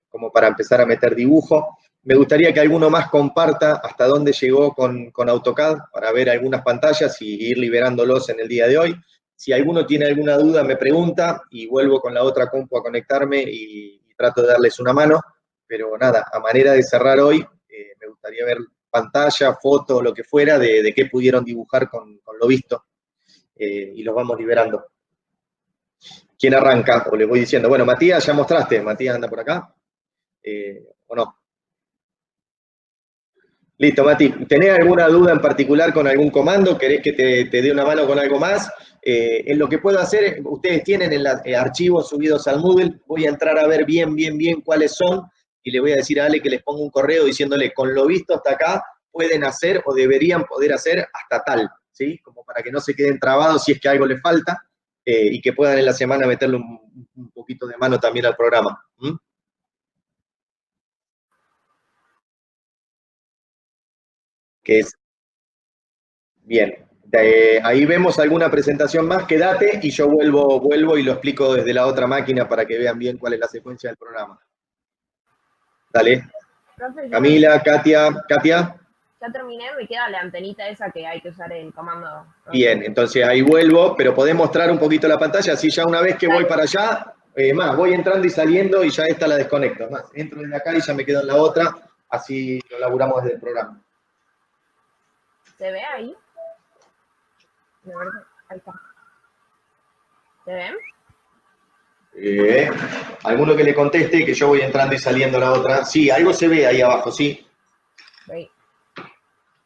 como para empezar a meter dibujo. Me gustaría que alguno más comparta hasta dónde llegó con AutoCAD para ver algunas pantallas y ir liberándolos en el día de hoy. Si alguno tiene alguna duda, me pregunta y vuelvo con la otra compu a conectarme y trato de darles una mano. Pero nada, a manera de cerrar hoy, me gustaría ver pantalla, foto, lo que fuera, de qué pudieron dibujar con lo visto. Y los vamos liberando. ¿Quién arranca? O les voy diciendo, bueno, Matías, ya mostraste. Matías anda por acá. ¿O no? Listo, Mati. ¿Tenés alguna duda en particular con algún comando? ¿Querés que te dé una mano con algo más? En lo que puedo hacer, ustedes tienen en archivos subidos al Moodle, voy a entrar a ver bien cuáles son y le voy a decir a Ale que les ponga un correo diciéndole, con lo visto hasta acá, pueden hacer o deberían poder hacer hasta tal, ¿sí? Como para que no se queden trabados si es que algo les falta y que puedan en la semana meterle un poquito de mano también al programa. ¿Mm? Que es bien. Ahí vemos alguna presentación más, quédate y yo vuelvo y lo explico desde la otra máquina para que vean bien cuál es la secuencia del programa. Dale. Profe, Camila, Katia. ya terminé, me queda la antenita esa que hay que usar el comando. Bien, entonces ahí vuelvo, pero podés mostrar un poquito la pantalla, así ya una vez que voy para allá, voy entrando y saliendo y ya esta la desconecto. Más, entro desde acá y ya me quedo en la otra, así lo laburamos desde el programa. ¿Se ve ahí? De verdad, ahí está. ¿Se ven? Alguno que le conteste, que yo voy entrando y saliendo a la otra. Sí, algo se ve ahí abajo, sí. Sí.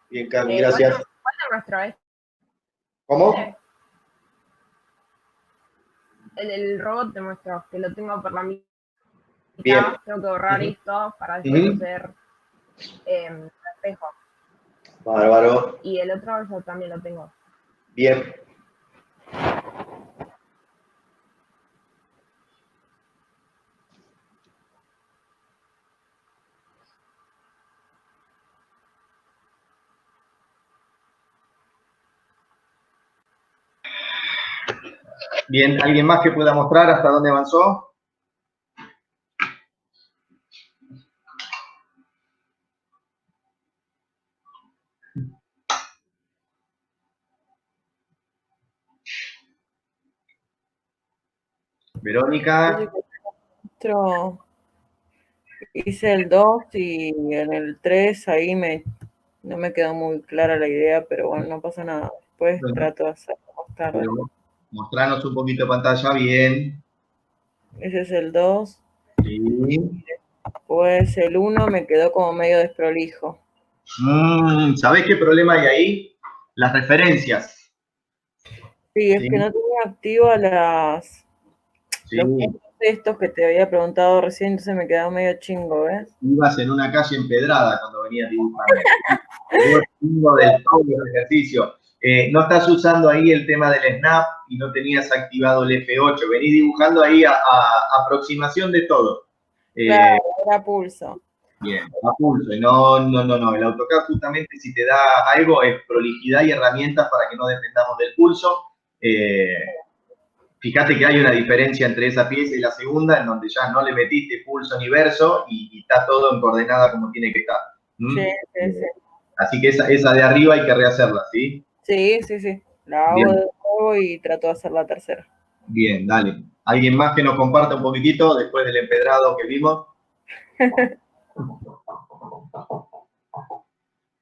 Bien, Cami, gracias. ¿Cuál de nuestro? ¿Cómo? El robot de nuestro, que lo tengo por la mitad. Bien. Tengo que borrar esto para después hacer espejo. Bárbaro. Y el otro yo también lo tengo. Bien. Bien, ¿alguien más que pueda mostrar hasta dónde avanzó? Verónica. Hice el 2 y en el 3 ahí no me quedó muy clara la idea, pero bueno, no pasa nada. Después trato de hacerlo más tarde. Mostrarnos un poquito de pantalla, bien. Ese es el 2. Sí. Pues el 1 me quedó como medio desprolijo. ¿Sabés qué problema hay ahí? Las referencias. Sí, es que no tenía activas los puntos estos que te había preguntado recién, entonces me quedó medio chingo, ¿ves? Ibas en una calle empedrada cuando venías dibujando. Chingo del todo el ejercicio. No estás usando ahí el tema del snap y no tenías activado el F8. Venís dibujando ahí a aproximación de todo. Claro, era pulso. Bien, a pulso. No. El AutoCAD justamente si te da algo es prolijidad y herramientas para que no dependamos del pulso. Fíjate que hay una diferencia entre esa pieza y la segunda, en donde ya no le metiste pulso ni verso y está todo en coordenada como tiene que estar. Sí. Así que esa de arriba hay que rehacerla, ¿sí? Sí. La hago de nuevo y trato de hacer la tercera. Bien, dale. ¿Alguien más que nos comparta un poquitito después del empedrado que vimos?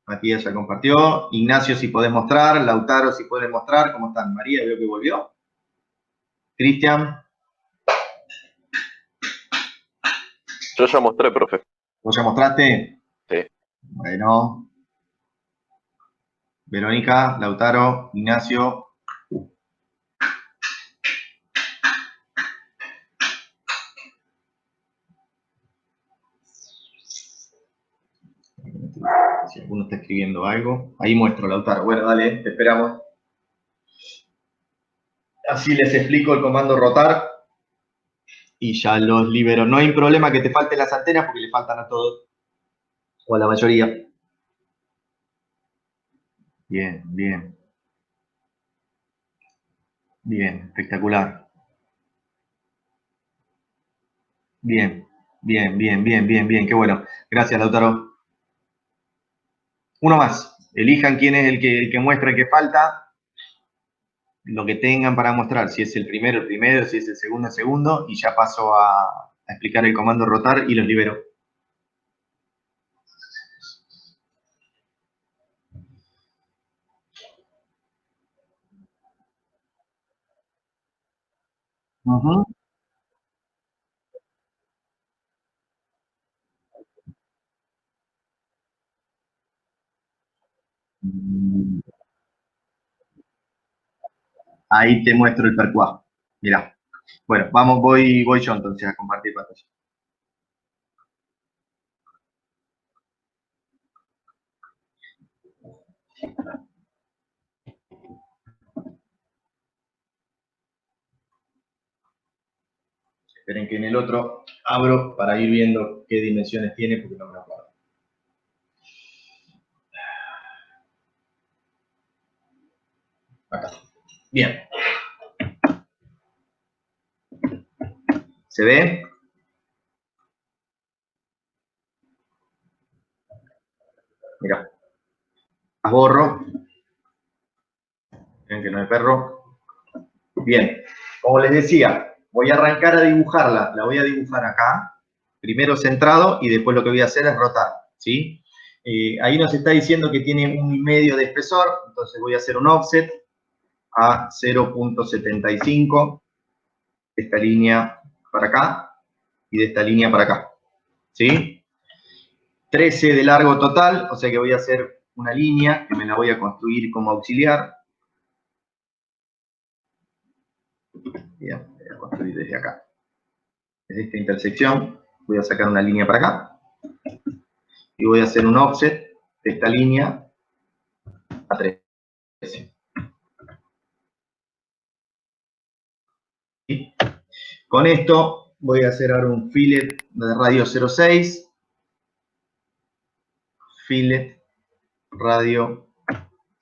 Matías ya compartió. Ignacio, si podés mostrar. Lautaro, si podés mostrar. ¿Cómo están? María, veo que volvió. Cristian. Yo ya mostré, profe. ¿Vos ya mostraste? Sí. Bueno. Verónica, Lautaro, Ignacio. Si alguno está escribiendo algo. Ahí muestro, Lautaro. Bueno, dale, te esperamos. Así les explico el comando rotar. Y ya los libero. No hay problema que te falten las antenas porque le faltan a todos. O a la mayoría. Bien, bien. Bien, espectacular. Bien, bien, bien, bien, bien, bien. Qué bueno. Gracias, Lautaro. Uno más. Elijan quién es el que muestra que falta. Lo que tengan para mostrar. Si es el primero, si es el segundo, y ya paso a explicar el comando rotar y los libero. Ujú. Ahí te muestro el percuá. Mirá. Bueno, vamos, voy yo entonces a compartir pantalla. Esperen que en el otro abro para ir viendo qué dimensiones tiene porque no me acuerdo. Acá. Bien. ¿Se ve? Mirá. Las borro. Ven que no es perro. Bien. Como les decía, voy a arrancar a dibujarla. La voy a dibujar acá. Primero centrado y después lo que voy a hacer es rotar. ¿Sí? Ahí nos está diciendo que tiene 1,5 de espesor. Entonces voy a hacer un offset a 0.75. Esta línea para acá y de esta línea para acá. ¿Sí? 13 de largo total, o sea que voy a hacer una línea que me la voy a construir como auxiliar. Bien, voy a construir desde acá. Desde esta intersección voy a sacar una línea para acá. Y voy a hacer un offset de esta línea a 13. ¿Sí? Con esto voy a hacer ahora un fillet de radio 0,6. Fillet radio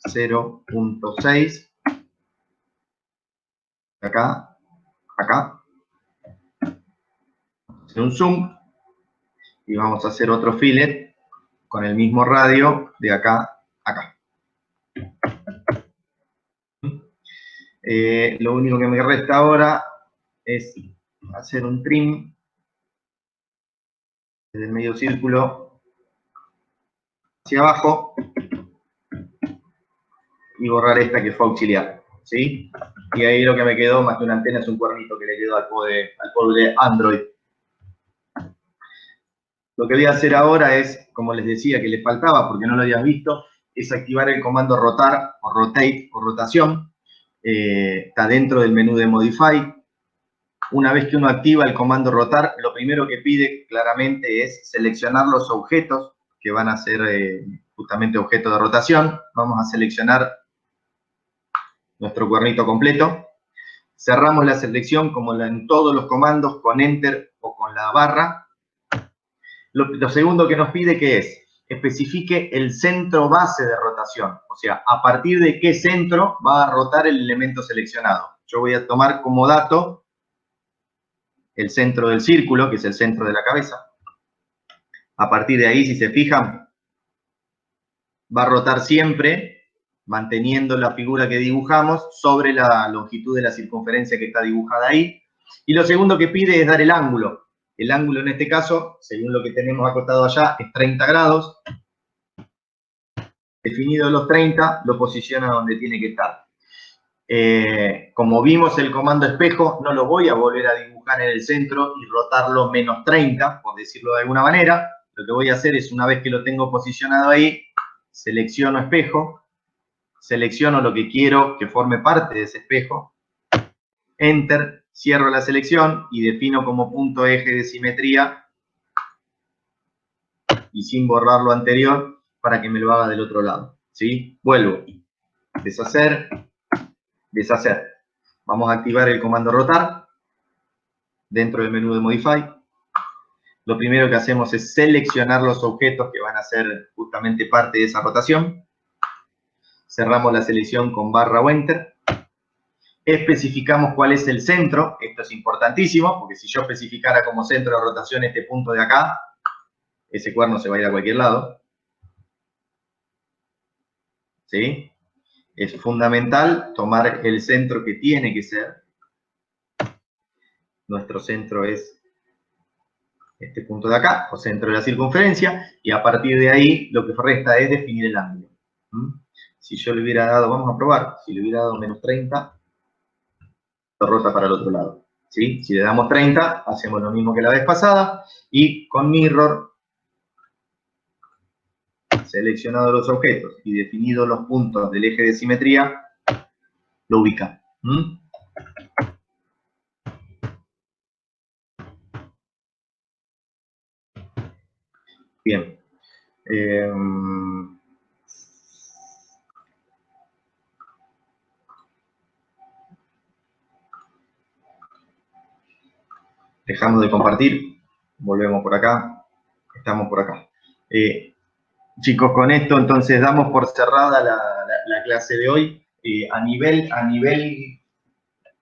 0.6. Acá, acá. Hacer un zoom. Y vamos a hacer otro fillet con el mismo radio de acá a acá. Lo único que me resta ahora es hacer un trim desde el medio círculo hacia abajo y borrar esta que fue auxiliar, ¿sí? Y ahí lo que me quedó, más que una antena, es un cuernito que le quedó al pobre de Android. Lo que voy a hacer ahora es, como les decía que les faltaba porque no lo habías visto, es activar el comando rotar o rotate o rotación. Está dentro del menú de Modify. Una vez que uno activa el comando rotar, lo primero que pide claramente es seleccionar los objetos que van a ser justamente objeto de rotación. Vamos a seleccionar nuestro cuernito completo. Cerramos la selección como en todos los comandos con Enter o con la barra. Lo segundo que nos pide que es especifique el centro base de rotación. O sea, a partir de qué centro va a rotar el elemento seleccionado. Yo voy a tomar como dato el centro del círculo, que es el centro de la cabeza. A partir de ahí, si se fijan, va a rotar siempre, manteniendo la figura que dibujamos sobre la longitud de la circunferencia que está dibujada ahí. Y lo segundo que pide es dar el ángulo. El ángulo en este caso, según lo que tenemos acotado allá, es 30 grados. Definido los 30, lo posiciona donde tiene que estar. Como vimos el comando espejo, no lo voy a volver a dibujar en el centro y rotarlo menos 30, por decirlo de alguna manera. Lo que voy a hacer es, una vez que lo tengo posicionado ahí, selecciono espejo, selecciono lo que quiero que forme parte de ese espejo, Enter, cierro la selección y defino como punto eje de simetría y sin borrar lo anterior para que me lo haga del otro lado. ¿Sí? Vuelvo. Deshacer, deshacer. Vamos a activar el comando rotar dentro del menú de Modify. Lo primero que hacemos es seleccionar los objetos que van a ser justamente parte de esa rotación. cerramos la selección con barra o enter. Especificamos cuál es el centro, esto es importantísimo, porque si yo especificara como centro de rotación este punto de acá, ese cuerno se va a ir a cualquier lado. ¿Sí? Es fundamental tomar el centro que tiene que ser. Nuestro centro es este punto de acá, o centro de la circunferencia, y a partir de ahí lo que resta es definir el ángulo. Si yo le hubiera dado, vamos a probar, si le hubiera dado menos 30, lo rota para el otro lado. ¿Sí? Si le damos 30, hacemos lo mismo que la vez pasada, y con mirror, seleccionado los objetos y definidos los puntos del eje de simetría, lo ubica. Bien. Dejamos de compartir, volvemos por acá, estamos por acá. Chicos, con esto entonces damos por cerrada la clase de hoy. A nivel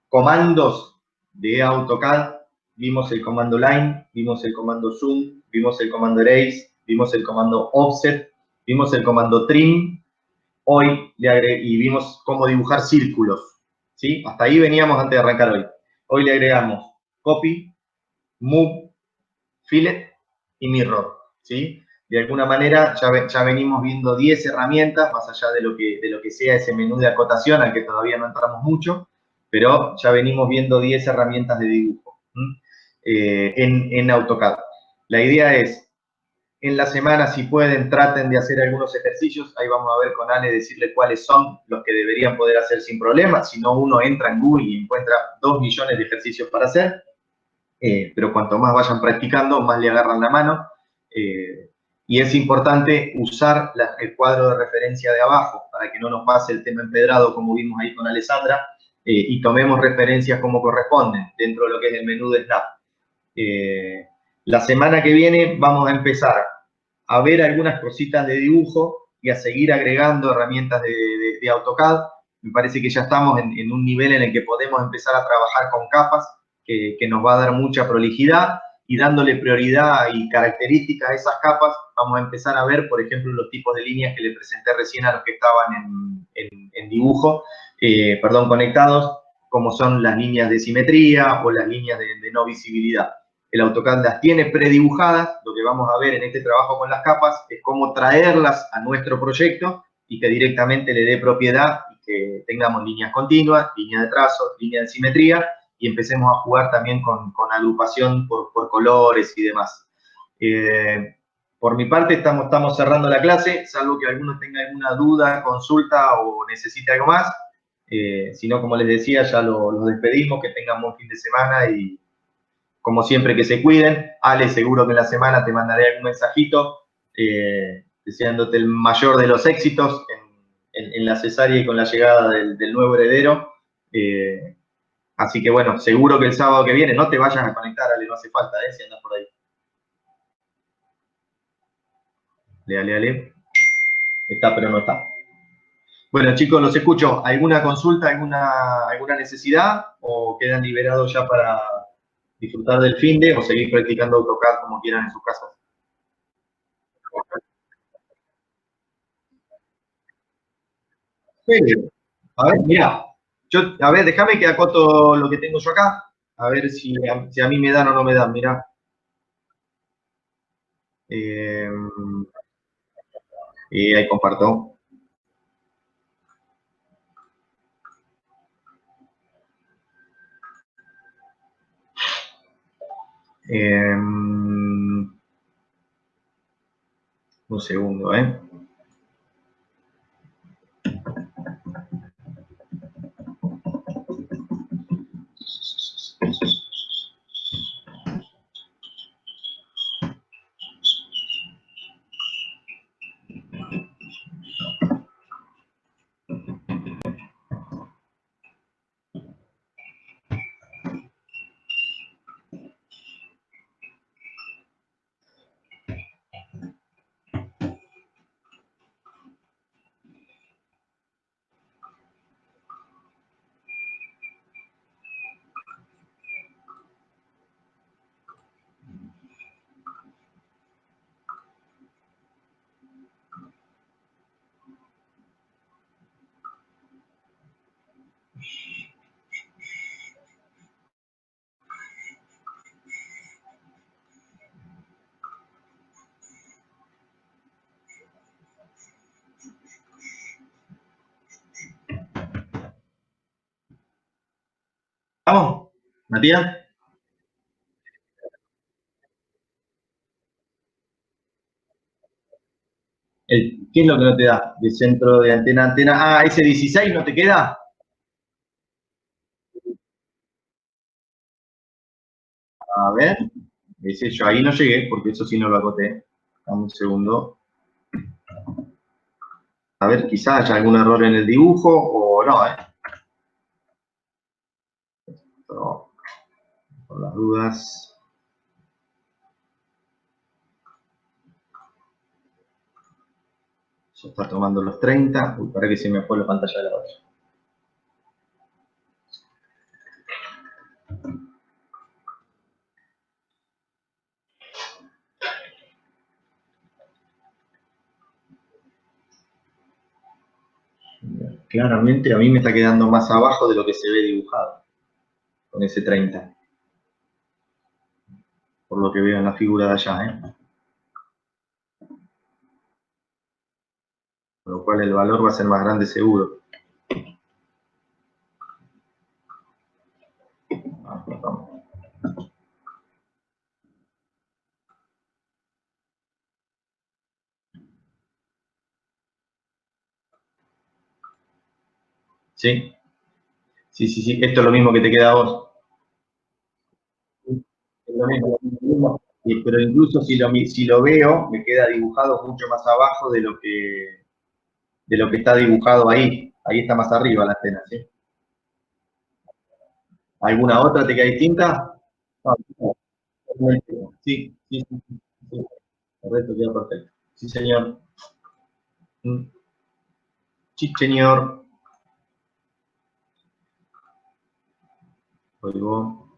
comandos de AutoCAD, vimos el comando line, vimos el comando zoom, vimos el comando erase, vimos el comando offset, vimos el comando trim, hoy y vimos cómo dibujar círculos. ¿Sí? Hasta ahí veníamos antes de arrancar hoy. Hoy le agregamos copy, move, fillet y mirror. ¿Sí? De alguna manera ya venimos viendo 10 herramientas, más allá de lo que sea ese menú de acotación al que todavía no entramos mucho, pero ya venimos viendo 10 herramientas de dibujo en AutoCAD. La idea es, en la semana, si pueden, traten de hacer algunos ejercicios. Ahí vamos a ver con Ale, decirle cuáles son los que deberían poder hacer sin problemas. Si no, uno entra en Google y encuentra 2 millones de ejercicios para hacer. Pero cuanto más vayan practicando, más le agarran la mano. Y es importante usar el cuadro de referencia de abajo para que no nos pase el tema empedrado como vimos ahí con Alessandra y tomemos referencias como corresponden dentro de lo que es el menú de Snap. La semana que viene vamos a empezar a ver algunas cositas de dibujo y a seguir agregando herramientas de AutoCAD. Me parece que ya estamos en un nivel en el que podemos empezar a trabajar con capas que nos va a dar mucha prolijidad y dándole prioridad y características a esas capas, vamos a empezar a ver, por ejemplo, los tipos de líneas que le presenté recién a los que estaban en dibujo, conectados, como son las líneas de simetría o las líneas de no visibilidad. El AutoCAD las tiene predibujadas, lo que vamos a ver en este trabajo con las capas es cómo traerlas a nuestro proyecto y que directamente le dé propiedad y que tengamos líneas continuas, línea de trazo, línea de simetría, y empecemos a jugar también con agrupación por colores y demás. Por mi parte, estamos cerrando la clase, salvo que alguno tenga alguna duda, consulta o necesite algo más. Si no, como les decía, ya los despedimos, que tengan buen fin de semana y, como siempre, que se cuiden. Ale, seguro que en la semana te mandaré algún mensajito deseándote el mayor de los éxitos en la cesárea y con la llegada del nuevo heredero. Así que bueno, seguro que el sábado que viene, no te vayas a conectar, Ale, no hace falta, si andas por ahí. Ale. Está, pero no está. Bueno, chicos, los escucho. ¿Alguna consulta, alguna necesidad? ¿O quedan liberados ya para disfrutar del finde o seguir practicando AutoCAD como quieran en sus casas? Sí. A ver, mira. A ver, déjame que acoto lo que tengo yo acá. A ver si a mí me dan o no me dan, mirá. Y ahí comparto. Un segundo, ¿Vamos? ¿Matías? ¿Qué es lo que no te da? De centro de antena a antena. Ah, ese 16 no te queda. A ver. Ese yo ahí no llegué, porque eso sí no lo acoté. Dame un segundo. A ver, quizás haya algún error en el dibujo o no, Pero, por las dudas. Ya está tomando los 30. Uy, para que se me fue la pantalla de la otra. Claramente a mí me está quedando más abajo de lo que se ve dibujado. Con ese 30. Por lo que veo en la figura de allá, Con lo cual el valor va a ser más grande seguro. Vamos. ¿Sí? Sí. Esto es lo mismo que te queda a vos. Es lo mismo. Pero incluso si lo veo, me queda dibujado mucho más abajo de lo que está dibujado ahí. Ahí está más arriba la antena, ¿sí? ¿Alguna otra te queda distinta? No, sí. El resto queda perfecto. Sí, señor. Sí, señor. Oigo.